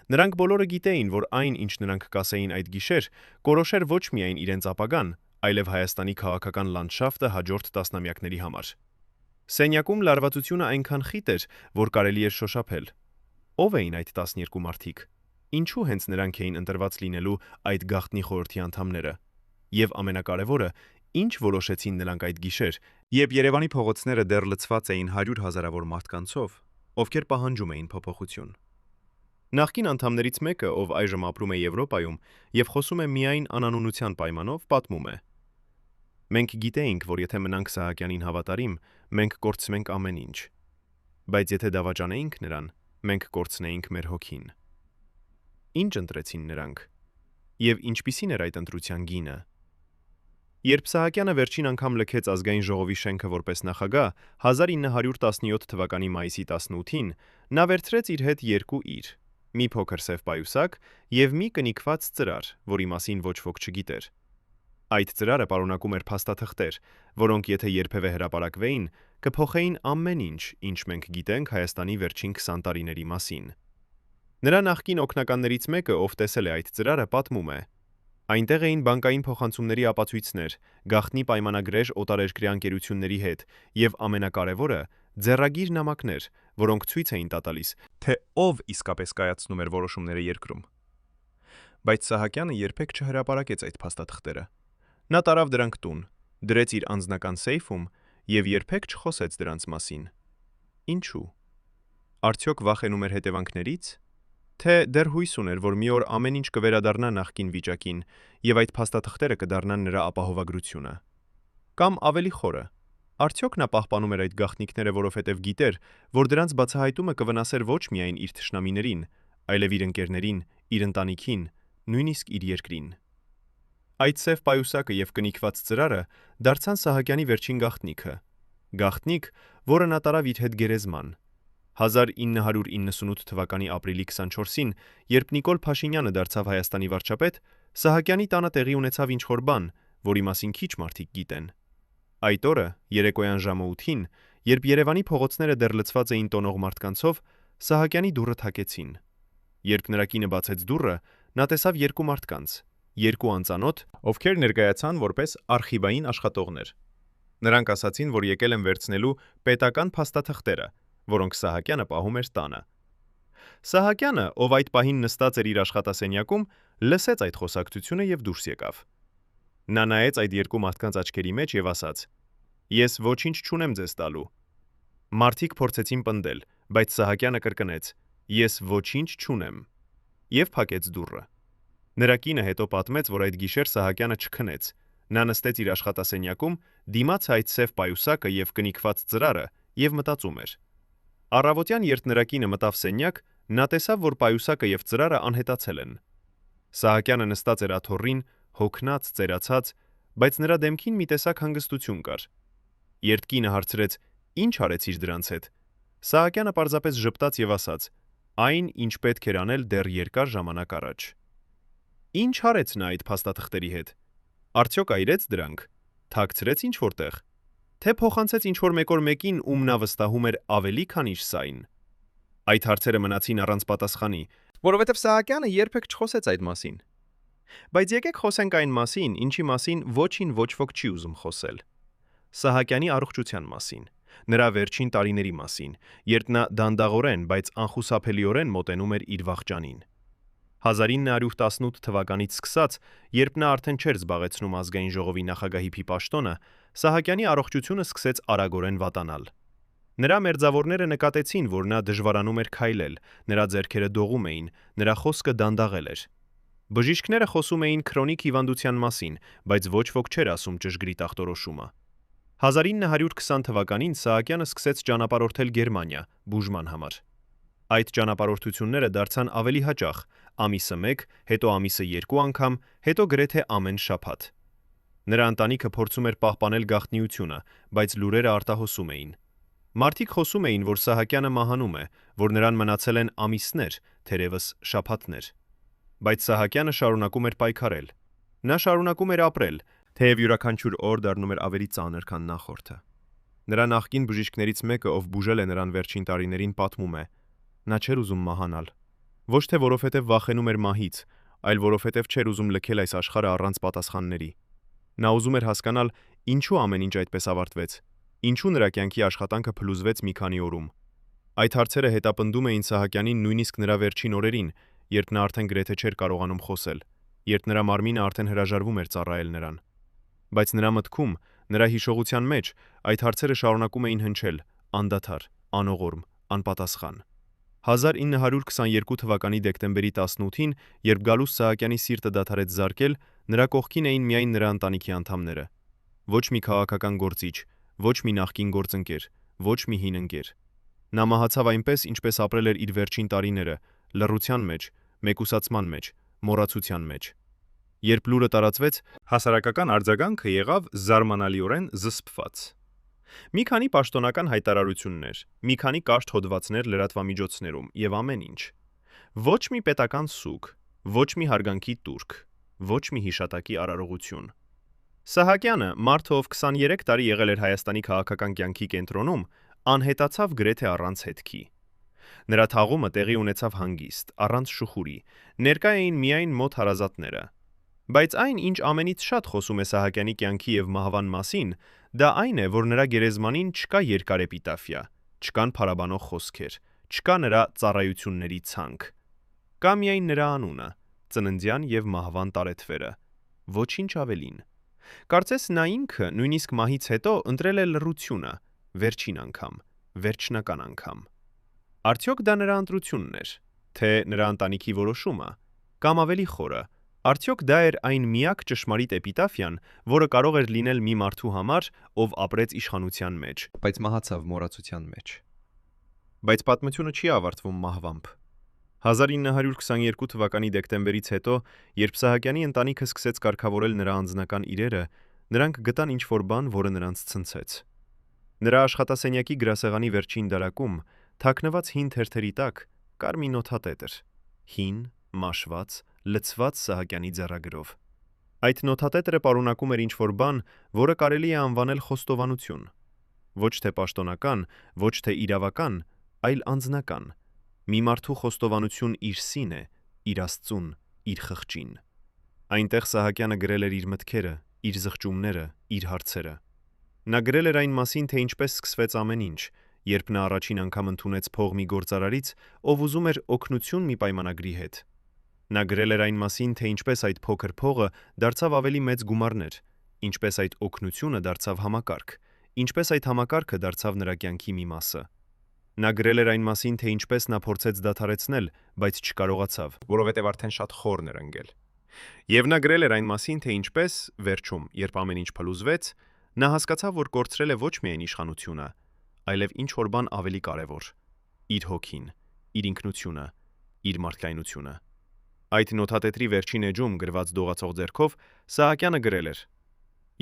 Նրանք բոլորը գիտեին, որ այն, ինչ նրանք կասեին այդ գիշեր, կորոշեր ոչ միայն իրենց ապագան, այլև Հայաստանի քաղաքական լանդշաֆտը հաջորդ տասնամյակների համար։ Սենյակում լարվածությունը այնքան խիտ էր, որ կարելի էր շոշափել։ Ո՞վ էին այդ 12 մարդիկ։ Ինչու հենց նրանք էին ընտրված լինելու այդ գաղտնի խորհրդի անդամները։ Եվ ամենակարևորը, ինչ որոշեցին նրանք այդ գիշեր, երբ Երևանի փողոցները դեռ լցված էին 100 հազարավոր մարդկանցով, ովքեր պահանջում էին փոփոխություն։ Նախկին անդամներից մեկը, ով այժմ ապրում է Եվրոպայում եւ խոսում է միայն անանունության պայմանով, պատմում է. Մենք գիտեինք, որ եթե մնանք Սահակյանին հավատարիմ, մենք կորցնենք ամեն ինչ։ Բայց եթե դավաճանեինք նրան, մենք կորցնեինք մեր հոգին։ Ինչ ընտրեցին նրանք։ Եվ ինչպիսին էր այդ ընտրության գինը։ Երբ Սահակյանը վերջին անգամ լքեց ազգային ժողովի շենքը որպես նախագահ 1917 թվականի մայիսի 18-ին, նա վերցրեց իր հետ 2 իր, մի փոքր սև պայուսակ եւ մի կնիկված ծրար, որի մասին ոչ ոք չգիտեր։ Այդ ծրարը պարունակում էր փաստաթղթեր, որոնք եթե երբևէ հրապարակվեին, կփոխեին ամեն ինչ, ինչ մենք գիտենք Հայաստանի վերջին 20 տարիների մասին։ Նրա նախկին օգնականներից մեկը, ով տեսել է այդ ծրարը, պատմում է. Այնտեղ էին բանկային փոխանցումների ապացույցներ, գաղտնի պայմանագրեր օտարերկրյա ընկերությունների հետ եւ ամենակարևորը ձեռագիր նամակներ, որոնք ցույց էին տալիս, թե ով իսկապես կայացնում էր որոշումները երկրում։ Բայց Սահակյանը երբեք չհրապարակեց այդ փաստաթղթերը։ Նա տարավ դրանք տուն, դրեց իր անձնական սեյֆում եւ երբեք չխոսեց դրանց մասին։ Ինչու։ Արդյոք վախենում էր հետևանքներից, թե դեռ հույս ուներ, որ մի օր ամեն ինչ կվերադառնա նախկին վիճակին եւ այդ փաստաթղթերը կդառնան նրա ապահովագրությունը։ Կամ ավելի խորը, արդյոք նա պահպանում էր այդ գաղտնիքները, որովհետեւ գիտեր, որ դրանց բացահայտումը կվնասեր ոչ միայն իր թշնամիներին, այլև իր ընկերներին, իր ընտանիքին, նույնիսկ իր երկրին։ Այդ սև պայուսակը եւ կնիկված ծրարը դարձան Սահակյանի վերջին գաղտնիքը։ Գաղտնիք, որը նա տարավ իր հետ գերեզման։ 1998 թվականի ապրիլի 24-ին, երբ Նիկոլ Փաշինյանը դարձավ Հայաստանի վարչապետ, Սահակյանի տանը տեղի ունեցավ ինչ-որ բան, որի մասին քիչ մարդիկ գիտեն։ Այդ օրը, երեկոյան ժամը 8-ին, երբ Երևանի փողոցները դեռ լցված էին տոնող մարդկանցով, Սահակյանի դուռը թակեցին։ Երբ նրա կինը բացեց դուռը, նա տեսավ 2 մարդկանց, 2 անծանոթ, ովքեր ներկայացան որպես արխիվային աշխատողներ։ Նրանք ասացին, որ եկել են վերցնելու պետական փաստաթղթերը, որոնք Սահակյանը պահում էր տանը։ Սահակյանը, ով այդ պահին նստած էր իր աշխատասենյակում, լսեց այդ խոսակցությունը եւ դուրս եկավ։ Նա նայեց այդ 2 մարդկանց աչքերի մեջ եւ ասաց. Ես ոչինչ չունեմ ձեզ տալու։ Մարդիկ փորձեցին պնդել, բայց Սահակյանը կրկնեց. Ես ոչինչ չունեմ։ Եվ փակեց դուռը։ Նրա կինը հետո պատմեց, որ այդ գիշեր Սահակյանը չքնեց։ Նա նստեց իր աշխատասենյակում, դիմաց այդ սև պայուսակը եւ կնիկված ծրարը եւ մտածում էր։ Առավոտյան, երբ նրա կինը մտավ սենյակ, նա տեսավ, որ պայուսակը եւ ծրարը անհետացել են։ Սահակյանը նստած էր աթոռին, հոգնած, ծերացած, բայց նրա դեմքին մի տեսակ հանգստություն կար։ Երբ կինը հարցրեց. Ինչ արեցիր դրանց հետ, Սահակյանը պարզապես ժպտաց եւ ասաց. Այն, ինչ պետք էր անել դեռ երկար ժամանակ առաջ։ Ինչ արեց նա այդ փաստաթղթերի հետ։ Արդյոք այրեց դրանք, թաքցրեց ինչ որտեղ, թե փոխանցեց ինչ որ մեկ օր մեկին, ում նա վստահում էր ավելի, քան իր սային։ Այդ հարցերը մնացին առանց պատասխանի, որովհետև Սահակյանը երբեք չխոսեց այդ մասին։ Բայց եկեք խոսենք այն մասին, ինչի մասին ոչինչ ոչ ոք չի ուզում խոսել։ Սահակյանի առողջության մասին, նրա վերջին տարիների մասին, երբ նա դանդաղորեն, բայց անխուսափելիորեն մոտենում էր իր վախճանին։ 1918 թվականից սկսած, երբ նա արդեն չէր զբաղեցնում ազգային ժողովի նախագահի փիպաշտոնը, Սահակյանի առողջությունը սկսեց արագորեն վատանալ։ Նրա մերձավորները նկատեցին, որ նա դժվարանում էր քայլել, նրա ձեռքերը դողում էին, նրա խոսքը դանդաղել էր։ Բժիշկները խոսում էին քրոնիկ հիվանդության մասին, բայց ոչ ոք չէր ասում ճշգրիտ ախտորոշումը։ 1920 թվականին Սահակյանը սկսեց ճանապարհորդել Գերմանիա բուժման համար։ Այդ ճանապարհորդությունները դարձան ավելի հաճախ, ամիսը 1, հետո ամիսը 2 անգամ, հետո գրեթե ամեն շաբաթ։ Նրա ընտանիքը փորձում էր պահպանել գաղտնիությունը, բայց լուրերը արտահոսում էին։ Մարդիկ խոսում էին, որ Սահակյանը մահանում է, որ նրան մնացել են ամիսներ, թերևս շաբաթներ։ Բայց Սահակյանը շարունակում էր պայքարել։ Նա շարունակում էր ապրել, թեև յուրաքանչյուր օր դառնում էր ավելի ծանր, քան նախորդը։ Նրա նախկին բժիշկներից մեկը, ով բուժել է նրան վերջին տարիներին, պատմում է. նա չէր ուզում մահանալ։ Ոչ թե որովհետև վախենում էր մահից, այլ որովհետև չէր ուզում լքել այս աշխարհը առանց պատասխանների։ Նա ուզում էր հասկանալ, ինչու ամեն ինչ այդպես ավարտվեց, ինչու նրա կյանքի աշխատանքը փլուզվեց մի քանի օրում։ Այդ հարցերը հետապնդում էին Սահակյանին նույնիսկ նրա վերջին օրերին, երբ նա արդեն գրեթե չէր կարողանում խոսել, երբ նրա մարմինը արդեն հրաժարվում էր ծառայել նրան։ Բայց նրա մտքում, նրա հիշողության մեջ այդ հարցերը շարունակում էին հնչել, անդադար, անողորմ, անպատասխան։ 1922 թվականի դեկտեմբերի 18-ին, երբ Գալուստ Սահակյանի սիրտը դադարեց զարկել, նրա կողքին էին միայն նրա ընտանիքի անդամները։ Ոչ մի քաղաքական գործիչ, ոչ մի նախկին գործընկեր, ոչ մի հին ընկեր։ Նա մահացավ այնպես, ինչպես ապրել էր իր վերջին տարիները, լռության մեջ, մեկուսացման մեջ, մոռացության մեջ։ Երբ լուրը տարածվեց, հասարակական արձագանքը եղավ զարմանալիորեն զսպված։ Մի քանի պաշտոնական հայտարարություններ, մի քանի կարճ հոդվածներ լրատվամիջոցներում եւ ամեն ինչ։ Ոչ մի պետական սուգ, ոչ մի հարգանքի տուրք, ոչ մի հիշատակի արարողություն։ Սահակյանը, մարդը, ով 23 տարի եղել էր Հայաստանի քաղաքական կյանքի կենտրոնում, անհետացավ գրեթե առանց հետքի։ Նրա թաղումը տեղի ունեցավ հանգիստ, առանց շուխուրի, ներկա էին միայն մոտ հարազատները։ Բայց այն, ինչ ամենից շատ խոսում է Սահակյանի կյանքի եւ մահվան մասին, դա այն է, որ նրա գերեզմանին չկա երկար էպիտաֆիա, չկան փարաբանող խոսքեր, չկա նրա ծառայությունների ցանկ։ Կա միայն նրա անունը, ծննդյան եւ մահվան տարեթվերը, ոչինչ ավելին։ Կարծես նա ինքը նույնիսկ մահից հետո ընտրել է լռությունը, վերջին անգամ, վերջնական անգամ։ Արդյոք դա նրա ընտրությունն էր, թե նրա ընտանիքի որոշումը, կամ ավելի խորը, արդյոք դա էր այն միակ ճշմարիտ էպիտաֆիան, որը կարող էր լինել մի մարդու համար, ով ապրեց իշխանության մեջ, բայց մահացավ մոռացության մեջ։ Բայց պատմությունը չի ավարտվում մահվամբ։ 1922 թվականի դեկտեմբերից հետո, երբ Սահակյանի ընտանիքը սկսեց կարգավորել նրա անձնական իրերը, նրանք գտան ինչ-որ բան, որը նրանց ցնցեց։ Նրա աշխատասենյակի գրասեղանի վերջին դարակում, թաքնված հին թերթերի տակ, կար մի նոթատետր, հին, մաշված, լցված Սահակյանի ձեռագրով։ Այդ նոթատետրը պարունակում էր ինչ-որ բան, որը կարելի է անվանել խոստովանություն։ Ոչ թե պաշտոնական, ոչ թե իրավական, այլ անձնական։ Մի մարդու խոստովանություն իր սին է, իր Աստծուն, իր խղճին։ Այնտեղ Սահակյանը գրել էր իր մտքերը, իր զղջումները, իր հարցերը։ Նա գրել էր այն մասին, թե ինչպես սկսվեց ամեն ինչ, երբ նա առաջին անգամ ընդունեց փող մի գործարարից, ով ուզում էր օգնություն մի պայմանագրի հետ։ Նա գրել էր այն մասին, թե ինչպես այդ փոքր փողը դարձավ ավելի մեծ գումարներ, ինչպես այդ օգնությունը դարձավ համակարգ, ինչպես այդ համակարգը դարձավ նրա կյանքի մի մասը։ Նա գրել էր այն մասին, թե ինչպես նա փորձեց դադարեցնել, բայց չկարողացավ, որովհետև արդեն շատ խորն էր ընկել։ Եվ նա գրել էր այն մասին, թե ինչպես, վերջում, երբ ամեն ինչ փլուզվեց, նա հասկացավ, որ կորցրել է ոչ միայն իշխանությունը, այլև ինչ-որ բան ավելի կարևոր՝ իր հոգին, իր ինքնությունը, իր մարդկայնությունը։ Այդ նոթատետրի վերջին էջում գրված դողացող ձեռքով Սահակյանը գրել էր.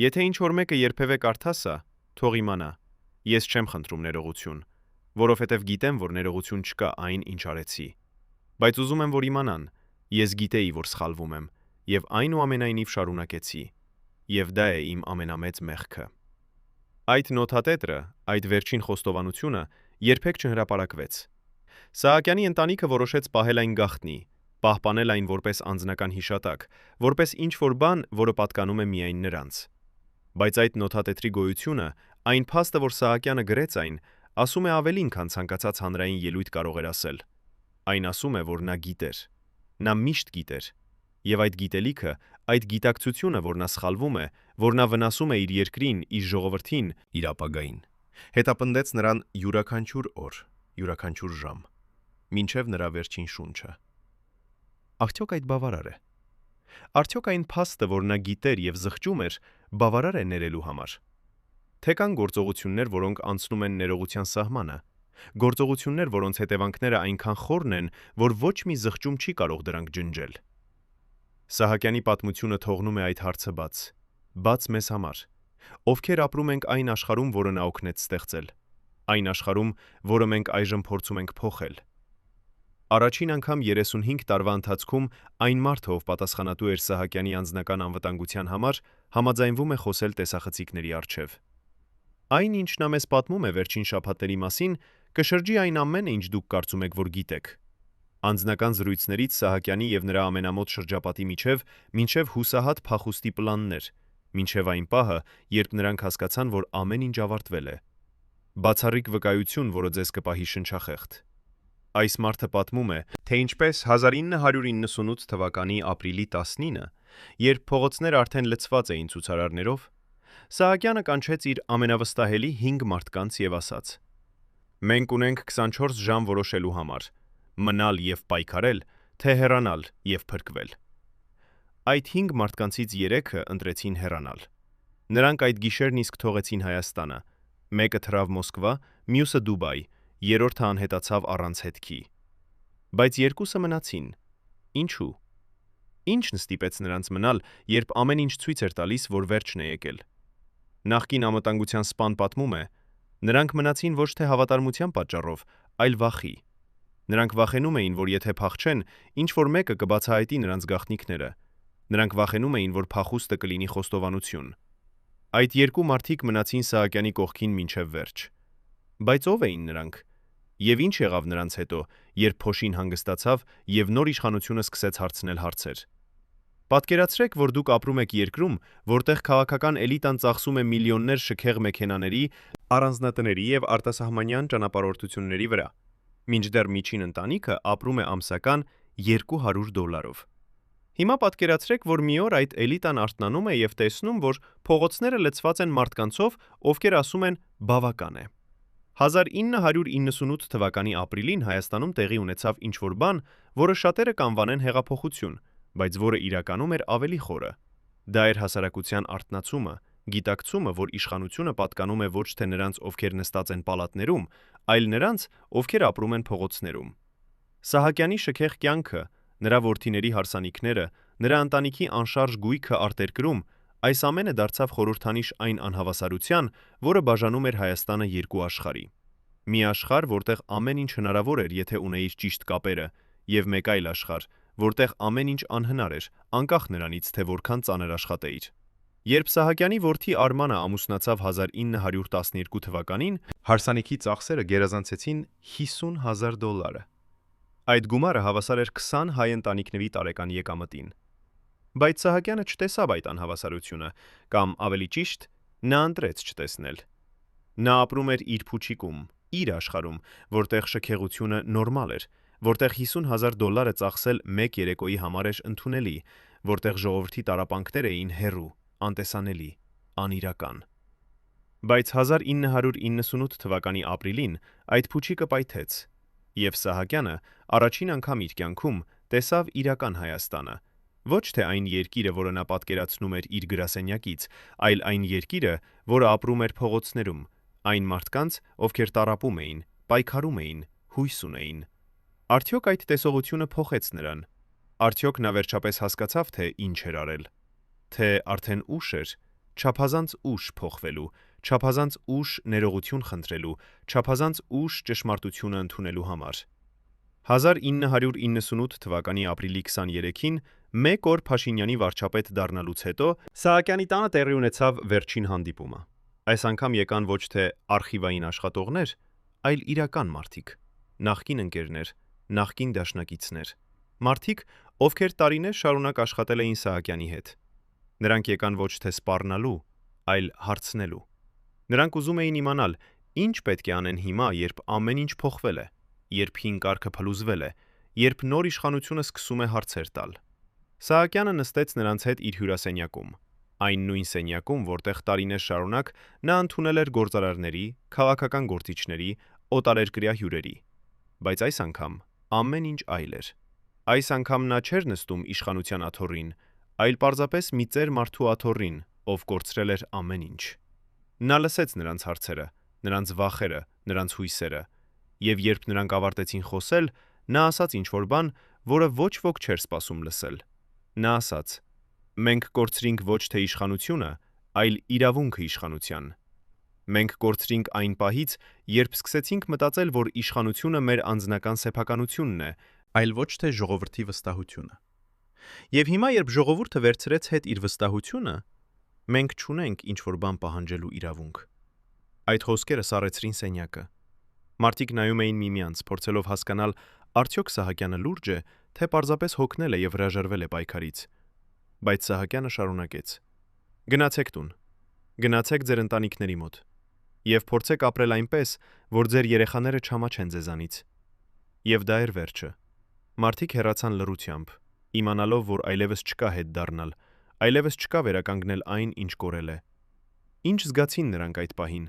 Եթե ինչ-որ մեկը երբևէ կարդա սա, թող իմանա, ես չեմ խնդրում ներողություն, որովհետև գիտեմ, որ ներողություն չկա այն, ինչ արեցի։ Բայց ուզում եմ, որ իմանան, ես գիտեի, որ սխալվում եմ, եւ այնուամենայնիվ շարունակեցի, եւ դա է իմ ամենամեծ մեղքը։ Այդ նոթատետրը, այդ վերջին խոստովանությունը երբեք չհրապարակվեց։ Սահակյանի ընտանիքը որոշեց պահել այն գաղտնի, պահպանել այն որպես անձնական հիշատակ, որպես ինչ-որ բան, որը պատկանում է միայն նրանց։ Բայց այդ նոթատետրի գոյությունը, այն փաստը, որ Սահակյանը գրեց այն, ասում է ավելին, քան ցանկացած հանրային ելույթ կարող էր ասել։ Այն ասում է, որ նա գիտեր։ Նա միշտ գիտեր, եւ այդ գիտելիքը, այդ գիտակցությունը, որ նա սխալվում է, որ նա վնասում է իր երկրին, իր ժողովրդին, իր ապագային, հետապնդեց նրան յուրաքանչյուր օր, յուրաքանչյուր ժամ, մինչև նրա վերջին շունչը։ Արդյոք այդ բավարար է։ Արդյոք այն փաստը, որ նա գիտեր եւ զղջում էր, բավարար է ներելու համար։ Թե կան գործողություններ, որոնք անցնում են ներողության սահմանը, գործողություններ, որոնց հետևանքները այնքան խորն են, որ ոչ մի զղջում չի կարող դրանք ջնջել։ Սահակյանի պատմությունը թողնում է այդ հարցը բաց մեզ համար, ովքեր ապրում ենք այն աշխարհում, որը նա օգնեց ստեղծել, այն աշխարհում, որը մենք այժմ փորձում ենք փոխել։ Առաջին անգամ 35 տարվա ընթացքում այն մարդը, ով պատասխանատու էր Սահակյանի անձնական անվտանգության համար, համաձայնվում է խոսել տեսախցիկների առջև։ Այն, ինչ նա մեզ պատմում է վերջին շաբաթների մասին, կշրջի այն ամենը, ինչ դուք կարծում եք, որ գիտեք։ Անձնական զրույցներից Սահակյանի եւ նրա ամենամոտ շրջապատի միջև հուսահատ փախուստի պլաններ, մինչև այն պահը, երբ նրանք հասկացան, որ ամեն ինչ ավարտվել է։ Բացառիկ վկայություն, որը ձեզ կպահի շնչախեղդ։ Այս մարդը պատմում է, թե ինչպես 1998 թվականի ապրիլի 19-ը, երբ փողոցները արդեն լցված էին ցուցարարներով, Սահակյանը կանչեց իր ամենավստահելի 5 մարդկանց եւ ասաց. «Մենք ունենք 24 ժամ որոշելու համար. մնալ եւ պայքարել, թե հեռանալ եւ փրկվել»։ Այդ 5 մարդկանցից 3-ը ընտրեցին հեռանալ։ Նրանք այդ գիշերն իսկ թողեցին Հայաստանը։ Մեկը թռավ Մոսկվա, մյուսը Դուբայ, երրորդը անհետացավ առանց հետքի։ Բայց 2-ը մնացին։ Ինչու՞։ Ինչն ստիպեց նրանց մնալ, երբ ամեն ինչ ցույց էր տալիս, որ վերջն է եկել։ Նախկին անվտանգության սպան պատմում է. նրանք մնացին ոչ թե հավատարմության պատճառով, այլ վախի։ Նրանք վախենում էին, որ եթե փախչեն, ինչ-որ մեկը կբացահայտի նրանց գաղտնիքները։ Նրանք վախենում էին, որ փախուստը կլինի խոստովանություն։ Այդ 2 մարդիկ մնացին Սահակյանի կողքին մինչև վերջ։ Բայց ով էին նրանք։ Եվ ինչ եղավ նրանց հետո, երբ փոշին հանգստացավ եւ նոր իշխանությունը սկսեց հարցնել հարցեր։ Պատկերացրեք, որ դուք ապրում եք երկրում, որտեղ քաղաքական էլիտան ծախսում է միլիոններ շքեղ մեքենաների, առանձնատների եւ արտասահմանյան ճանապարհորդությունների վրա, մինչդեռ միջին ընտանիքը ապրում է ամսական $200։ Հիմա պատկերացրեք, որ մի օր այդ էլիտան արթնանում է եւ տեսնում, որ փողոցները լցված են մարդկանցով, ովքեր ասում են բավական է։ 1998 թվականի ապրիլին Հայաստանում տեղի ունեցավ ինչ-որ բան, որը շատերը կանվանեն հեղափոխություն, բայց որը իրականում էր ավելի խորը։ Դա էր հասարակության արթնացումը, գիտակցումը, որ իշխանությունը պատկանում է ոչ թե նրանց, ովքեր նստած են պալատներում, այլ նրանց, ովքեր ապրում են փողոցներում։ Սահակյանի շքեղ կյանքը, նրա որդիների հարսանիքները, նրա ընտանիքի անշարժ գույքը արտերկրում, այս ամենը դարձավ խորհրդանիշ այն անհավասարության, որը բաժանում էր Հայաստանը 2 աշխարհի։ Մի աշխարհ, որտեղ ամեն ինչ հնարավոր էր, եթե ունեիր ճիշտ կապերը, եւ մեկ այլ աշխարհ, որտեղ ամեն ինչ անհնար էր, անկախ նրանից, թե որքան ծանր աշխատեիր։ Երբ Սահակյանի որդի Արմանը ամուսնացավ 1912 թվականին, հարսանիքի ծախսերը գերազանցեցին $50,000։ Այդ գումարը հավասար էր 20 հայ ընտանիքների տարեկան եկամտին։ Բայց Սահակյանը չտեսավ այդ անհավասարությունը, կամ ավելի ճիշտ, նա ընտրեց չտեսնել։ Նա ապրում էր իր փուչիկում, իր աշխարհում, որտեղ շքեղությունը նորմալ էր, որտեղ $50,000 ծախսել մեկ երեկոյի համար էր ընդունելի, որտեղ ժողովրդի տառապանքներ էին հեռու, անտեսանելի, անիրական։ Բայց 1998 թվականի ապրիլին այդ փուչիկը պայթեց, եւ Սահակյանը առաջին անգամ իր կյանքում տեսավ իրական Հայաստանը, ոչ թե այն երկիրը, որը նա պատկերացնում էր իր գրասենյակից, այլ այն երկիրը, որը ապրում էր փողոցներում, այն մարդկանց, ովքեր տառապում էին, պայքարում էին, հույս ունեին։ Արդյոք այդ տեսողությունը փոխեց նրան։ Արդյոք նա վերջապես հասկացավ, թե ինչ էր արել, թե արդեն ուշ էր, չափազանց ուշ փոխվելու, չափազանց ուշ ներողություն խնդրելու, չափազանց ուշ ճշմարտությունը ընդունելու համար։ 1998 թվականի ապրիլի 23-ին, մեկ օր Փաշինյանի վարչապետ դառնալուց հետո, Սահակյանի տանը տեղի ունեցավ վերջին հանդիպումը։ Այս անգամ եկան ոչ թե արխիվային աշխատողներ, այլ իրական մարդիկ, նախկին ընկերներ, նախկին դաշնակիցներ, մարդիկ, ովքեր տարիներ շարունակ աշխատել էին Սահակյանի հետ։ Նրանք եկան ոչ թե սպառնալու, այլ հարցնելու։ Նրանք ուզում էին իմանալ, ինչ պետք է անեն հիմա, երբ ամեն ինչ փոխվել է, երբ հին կարգը փլուզվել է, երբ նոր իշխանությունը սկսում է հարցեր տալ։ Սահակյանը նստեց նրանց հետ իր հյուրասենյակում, այն նույն սենյակում, որտեղ տարիներ շարունակ նա ընդունել էր գործարարների, քաղաքական գործիչների, օտարերկրյա հյուրերի, բայց այս անգամ ամեն ինչ այլ էր։ Այս անգամ նա չէր նստում իշխանության աթոռին, այլ պարզապես մի ծեր մարդու աթոռին, ով կորցրել էր ամեն ինչ։ Նա լսեց նրանց հարցերը, նրանց վախերը, նրանց հույսերը, եւ երբ նրանք ավարտեցին խոսել, նա ասաց ինչ-որ բան, որը ոչ ոք չէր սպասում լսել։ Նա ասաց. «Մենք կորցրինք ոչ թե իշխանությունը, այլ իրավունքը իշխանության։ Մենք կորցրինք այն պահից, երբ սկսեցինք մտածել, որ իշխանությունը մեր անձնական սեփականությունն է, այլ ոչ թե ժողովրդի վստահությունը։ Եվ հիմա, երբ ժողովուրդը վերցրեց հետ իր վստահությունը, մենք չունենք ինչ-որ բան պահանջելու իրավունք»։ Այդ խոսքերը սառեցրին սենյակը։ Մարդիկ նայում էին միմյանց, փորձելով հասկանալ, արդյոք Սահակյանը լուրջ է, թե պարզապես հոգնել է եւ հրաժարվել է պայքարից։ Բայց Սահակյանը շարունակեց. «Գնացեք տուն։ Գնացեք ձեր ընտանիքների մոտ եւ փորձեք ապրել այնպես, որ ձեր երեխաները չամաչեն ձեզանից»։ Եվ դա էր վերջը։ Մարդիկ հեռացան լռությամբ, իմանալով, որ այլևս չկա հետ դառնալ, այլևս չկա վերականգնել այն, ինչ կորել է։ Ինչ զգացին նրանք այդ պահին։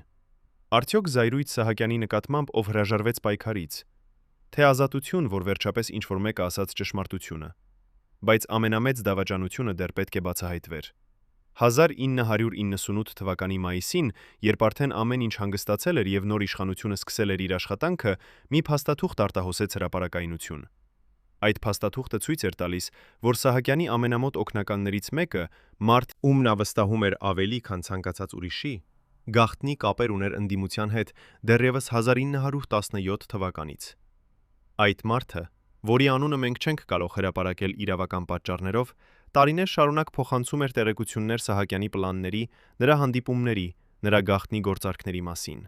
Արդյոք զայրույթ Սահակյանի նկատմամբ, ով հրաժարվեց պայքարից, թե ազատություն, որ վերջապես ինչ-որ մեկը ասաց ճշմարտությունը։ Բայց ամենամեծ դավաճանությունը դեռ պետք է բացահայտվեր։ 1998 թվականի մայիսին, երբ արդեն ամեն ինչ հանգստացել էր եւ նոր իշխանությունը սկսել էր իր աշխատանքը, մի փաստաթուղթ արտահոսեց հրապարակայնություն։ Այդ փաստաթուղթը ցույց էր տալիս, որ Սահակյանի ամենամոտ օգնականներից մեկը, մարդ, ում նա վստահում էր ավելի, քան ցանկացած ուրիշի, գաղտնի կապեր ուներ ընդդիմության հետ դեռևս 1917 թվականից։ Այդ մարդը, որի անունը մենք չենք կարող հրապարակել իրավական պատճառներով, տարիներ շարունակ փոխանցում էր տեղեկություններ Սահակյանի պլանների, նրա հանդիպումների, նրա գաղտնի գործարքների մասին։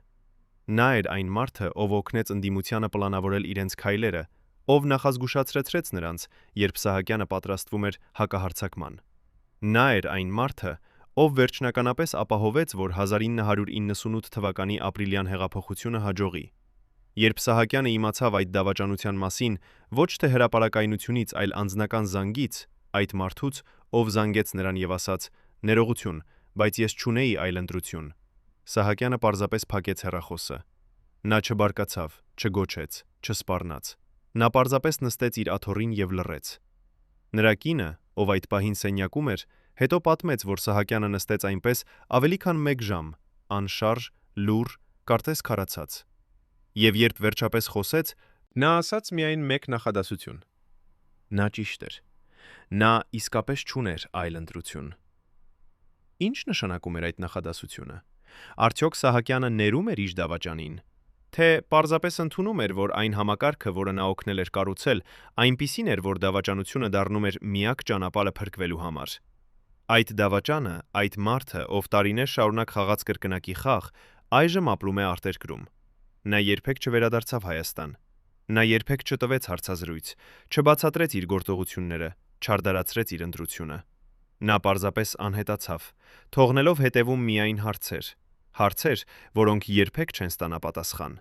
Նա էր այն մարդը, ով օգնեց ընդդիմությանը պլանավորել իրենց քայլերը, ով նախազգուշացրեց նրանց, երբ Սահակյանը պատրաստվում էր հակահարձակման։ Նա էր այն մարդը, ով վերջնականապես ապահովեց, որ 1998 թվականի ապրիլյան հեղափոխությունը հաջողի։ Երբ Սահակյանը իմացավ այդ դավաճանության մասին ոչ թե հրապարակայնությունից, այլ անձնական զանգից, այդ մարդուց, ով զանգեց նրան եւ ասաց. «Ներողություն, բայց ես չունեի այլ ընտրություն», Սահակյանը պարզապես փակեց հեռախոսը։ Նա չբարկացավ, չգոչեց, չսպառնաց։ Նա պարզապես նստեց իր աթոռին եւ լռեց։ Նրա կինը, ով այդ պահին սենյակում էր, հետո պատմեց, որ Սահակյանը նստեց այնպես ավելի քան 1 ժամ, անշարժ, լուռ, կարծես քարացած։ Եվ երբ վերջապես խոսեց, նա ասաց միայն մեկ նախադասություն. նա ճիշտ էր։ Նա իսկապես չուներ այլ ընտրություն։ Ինչ նշանակում էր այդ նախադասությունը։ Արդյոք Սահակյանը ներում էր իր դավաճանին, թե պարզապես ընդունում էր, որ այն համակարգը, որը նա օգնել էր կառուցել, այնպիսին էր, որ դավաճանությունը դառնում էր միակ ճանապարհը փրկվելու համար։ Այդ դավաճանը, այդ մարդը, ով տարիներ շարունակ խաղաց կրկնակի խաղ, այժմ ապրում է արտերկրում։ Նա երբեք չվերադարձավ Հայաստան։ Նա երբեք չտվեց հարցազրույց, չբացատրեց իր գործողությունները, չարդարացրեց իր ընտրությունը։ Նա պարզապես անհետացավ, թողնելով հետևում միայն հարցեր, որոնք երբեք չեն ստանա պատասխան։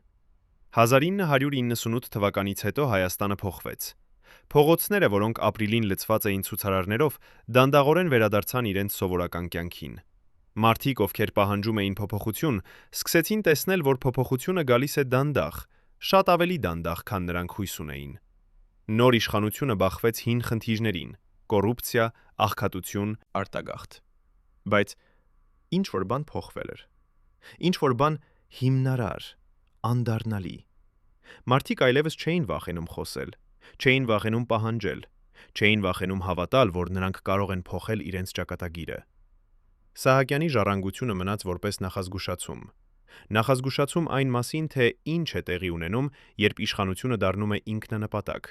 1998 թվականից հետո Հայաստանը փոխվեց։ Փողոցները, որոնք ապրիլին լցված էին ցուցարարներով, դանդաղորեն վերադարձան իրենց սովորական կյանքին։ Մարդիկ, ովքեր պահանջում էին փոփոխություն, սկսեցին տեսնել, որ փոփոխությունը գալիս է դանդաղ, շատ ավելի դանդաղ, քան նրանք հույս ունեին։ Նոր իշխանությունը բախվեց հին խնդիրներին՝ կոռուպցիա, աղքատություն, արտագաղթ։ Բայց ինչ-որ բան փոխվել էր։ Ինչ-որ բան հիմնարար, անդառնալի։ Մարդիկ այլևս չէին վախենում խոսել, չէին վախենում պահանջել, չէին վախենում հավատալ, որ նրանք կարող են փոխել իրենց ճակատագիրը։ Սահակյանի ժառանգությունը մնաց որպես նախազգուշացում։ Նախազգուշացում այն մասին, թե ինչ է տեղի ունենում, երբ իշխանությունը դառնում է ինքնանպատակ,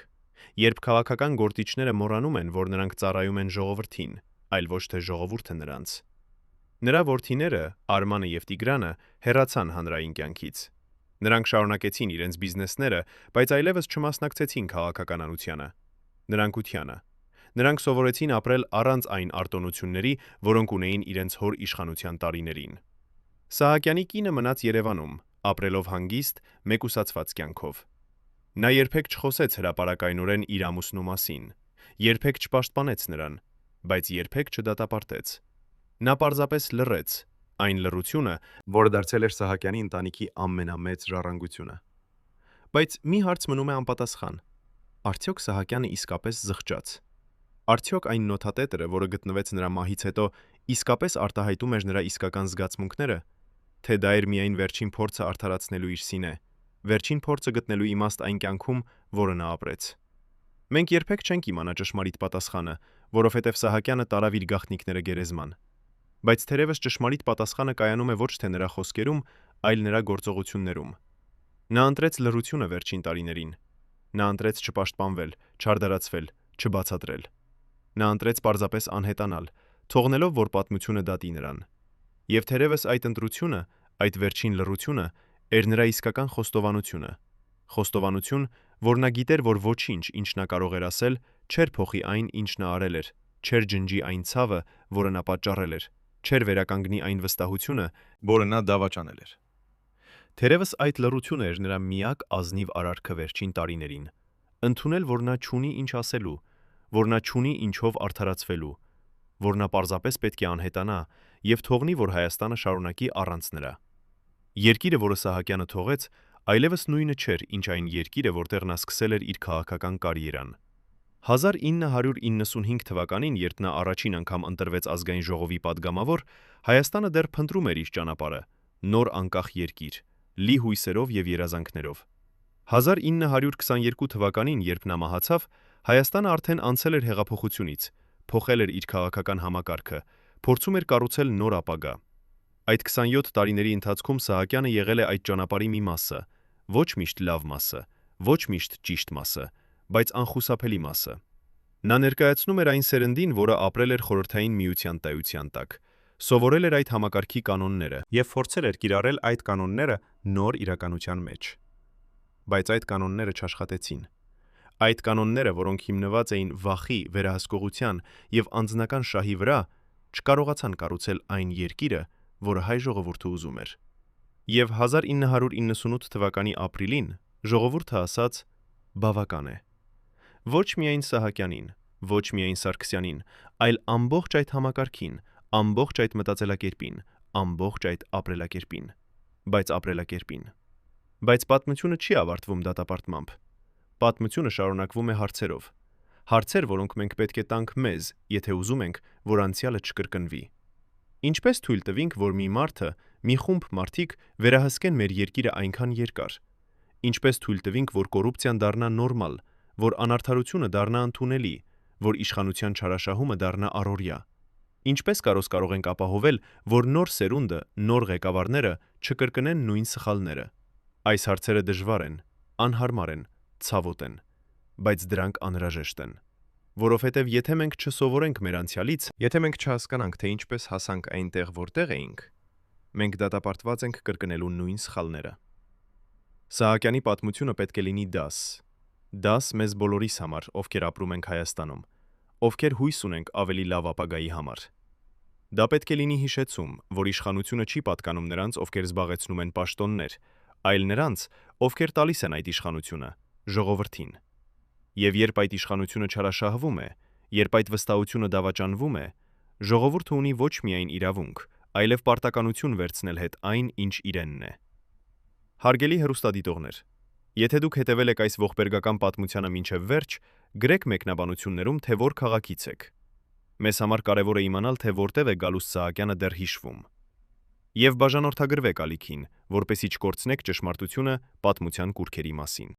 երբ քաղաքական գործիչները մոռանում են, որ նրանք ծառայում են ժողովրդին, այլ ոչ թե ժողովուրդը նրանց։ Նրա որդիները, Արմանը եւ Տիգրանը, հեռացան հանրային կյանքից։ Նրանք շարունակեցին իրենց բիզնեսները, բայց այլևս չմասնակցեցին քաղաքականությանը, նրանկությանը։ Նրանք սովորեցին ապրել առանց այն արտոնությունների, որոնք ունեին իրենց հոր իշխանության տարիներին։ Սահակյանի կինը մնաց Երևանում, ապրելով հանգիստ, մեկուսացված կյանքով։ Նա երբեք չխոսեց հրապարակայնորեն իր ամուսնու մասին, երբեք չպաշտպանեց նրան, բայց երբեք չդատապարտեց։ Նա պարզապես լռեց, այն լռությունը, որը դարձել էր Սահակյանի ընտանիքի ամենամեծ ժառանգությունը։ Բայց մի հարց մնում է անպատասխան. արդյոք Սահակյանը իսկապես զղջաց։ Արդյոք այն նոթատետրը, որը գտնվեց նրա մահից հետո, իսկապես արտահայտում էր նրա իսկական զգացմունքները, թե դա էր միայն վերջին փորձը արդարացնելու իր սինը, վերջին փորձը գտնելու իմաստ այն կյանքում, որը նա ապրեց։ Մենք երբեք չենք իմանա ճշմարիտ պատասխանը, որովհետև Սահակյանը տարավ իր գաղտնիքները գերեզման։ Բայց թերևս ճշմարիտ պատասխանը կայանում է ոչ թե նրա խոսքերում, այլ նրա գործողություններում։ Նա ընտրեց լռությունը վերջին տարիներին։ Նա ընտրեց չպաշտպանվել, չարդարացվել, չբացատրել։ Նա ընտրեց պարզապես անհետանալ, թողնելով, որ պատմությունը դատի նրան։ Եվ թերևս այդ ընտրությունը, այդ վերջին լռությունը էր նրա իսկական խոստովանությունը։ Խոստովանություն, որ նա գիտեր, որ ոչինչ, ինչ նա կարող էր ասել, չէր փոխի այն, ինչ նա արել էր, չէր ջնջի այն ցավը, որը նա պատճառել էր, չէր վերականգնի այն վստահությունը, որը նա դավաճանել էր։ Թերևս այդ լռությունը էր նրա միակ ազնիվ արարքը վերջին տարիներին։ Ընդունել, որ նա չունի ինչ ասելու, որ նա չունի ինչով արդարացվելու, որ նա պարզապես պետք է անհետանա եւ թողնի, որ Հայաստանը շարունակի առանց նրա։ Երկիրը, որը Սահակյանը թողեց, այլևս նույնը չէր, ինչ այն երկիրը, որտեղ նա սկսել էր իր քաղաքական կարիերան։ 1995 թվականին, երբ նա առաջին անգամ ընտրվեց ազգային ժողովի падգամավոր, Հայաստանը դեռ փնտրում էր իր ճանապարհը, նոր անկախ երկիր, լի հույսերով եւ երազանքներով։ 1922 թվականին, երբ նա մահացավ, Հայաստանը արդեն անցել էր հեղափոխությունից, փոխել էր իր քաղաքական համակարգը, փորձում էր կառուցել նոր ապագա։ Այդ 27 տարիների ընթացքում Սահակյանը եղել է այդ ճանապարհի մի մասը, ոչ միշտ լավ մասը, ոչ միշտ ճիշտ մասը, բայց անխուսափելի մասը։ Նա ներկայացնում էր այն սերնդին, որը ապրել էր Խորհրդային Միության տայության տակ, սովորել էր այդ համակարգի կանոնները եւ փորձել էր կիրառել այդ կանոնները նոր իրականության մեջ։ Բայց այդ կանոնները չաշխատեցին։ Այդ կանոնները, որոնք հիմնված էին վախի, վերահսկողության եւ անձնական շահի վրա, չկարողացան կառուցել այն երկիրը, որը հայ ժողովուրդը ուզում էր։ Եվ 1998 թվականի ապրիլին ժողովուրդը ասաց. բավական է։ Ոչ միայն Սահակյանին, ոչ միայն Սարգսյանին, այլ ամբողջ այդ համակարգին, ամբողջ այդ մտածելակերպին, ամբողջ այդ ապրելակերպին, բայց ապրելակերպին։ Բայց պատմությունը չի ավարտվում դատապարտմամբ։ Պատմությունը շարունակվում է հարցերով։ Հարցեր, որոնք մենք պետք է տանք մեզ, եթե ուզում ենք, որ անցյալը չկրկնվի։ Ինչպես թույլ տվինք, որ մի մարդը, մի խումբ մարդիկ վերահսկեն մեր երկիրը այնքան երկար։ Ինչպես թույլ տվինք, որ կոռուպցիան դառնա նորմալ, որ անարդարությունը դառնա ընդունելի, որ իշխանության չարաշահումը դառնա առօրյա։ Ինչպես կարող ենք ապահովել, որ նոր սերունդը, նոր ղեկավարները չկրկնեն նույն սխալները։ Այս հարցերը դժվար են, անհարմար են, ցավոտ են, բայց դրանք անհրաժեշտ են։ Որովհետև եթե մենք չսովորենք մեր անցյալից, եթե մենք չհասկանանք, թե ինչպես հասանք այնտեղ, որտեղ էինք, մենք դատապարտված ենք կրկնելու նույն սխալները։ Սահակյանի պատմությունը պետք է լինի դաս։ Դաս մեզ բոլորիս համար, ովքեր ապրում ենք Հայաստանում, ովքեր հույս ունենք ավելի լավ ապագայի համար։ Դա պետք է լինի հիշեցում, որ իշխանությունը չի պատկանում նրանց, ովքեր զբաղեցնում են պաշտոններ, այլ նրանց, ովքեր տալիս են այդ իշխանությունը, ժողովրդին։ Եվ երբ այդ իշխանությունը չարաշահվում է, երբ այդ վստահությունը դավաճանվում է, ժողովուրդը ունի ոչ միայն իրավունք, այլև պարտականություն վերցնել հետ այն, ինչ իրենն է։ Հարգելի հեռուստադիտողներ, եթե դուք հետևել եք այս ողբերգական պատմությանը մինչև վերջ, գրեք մեկնաբանություններում, թե որ քաղաքից եք։ Մեզ համար կարևոր է իմանալ, թե որտեղ է Գալուստ Սահակյանը դեռ հիշվում։ Եվ բաժանորդագրվեք ալիքին, որպեսզի չկորցնեք ճշմարտությունը պատմության կուռքերի մասին։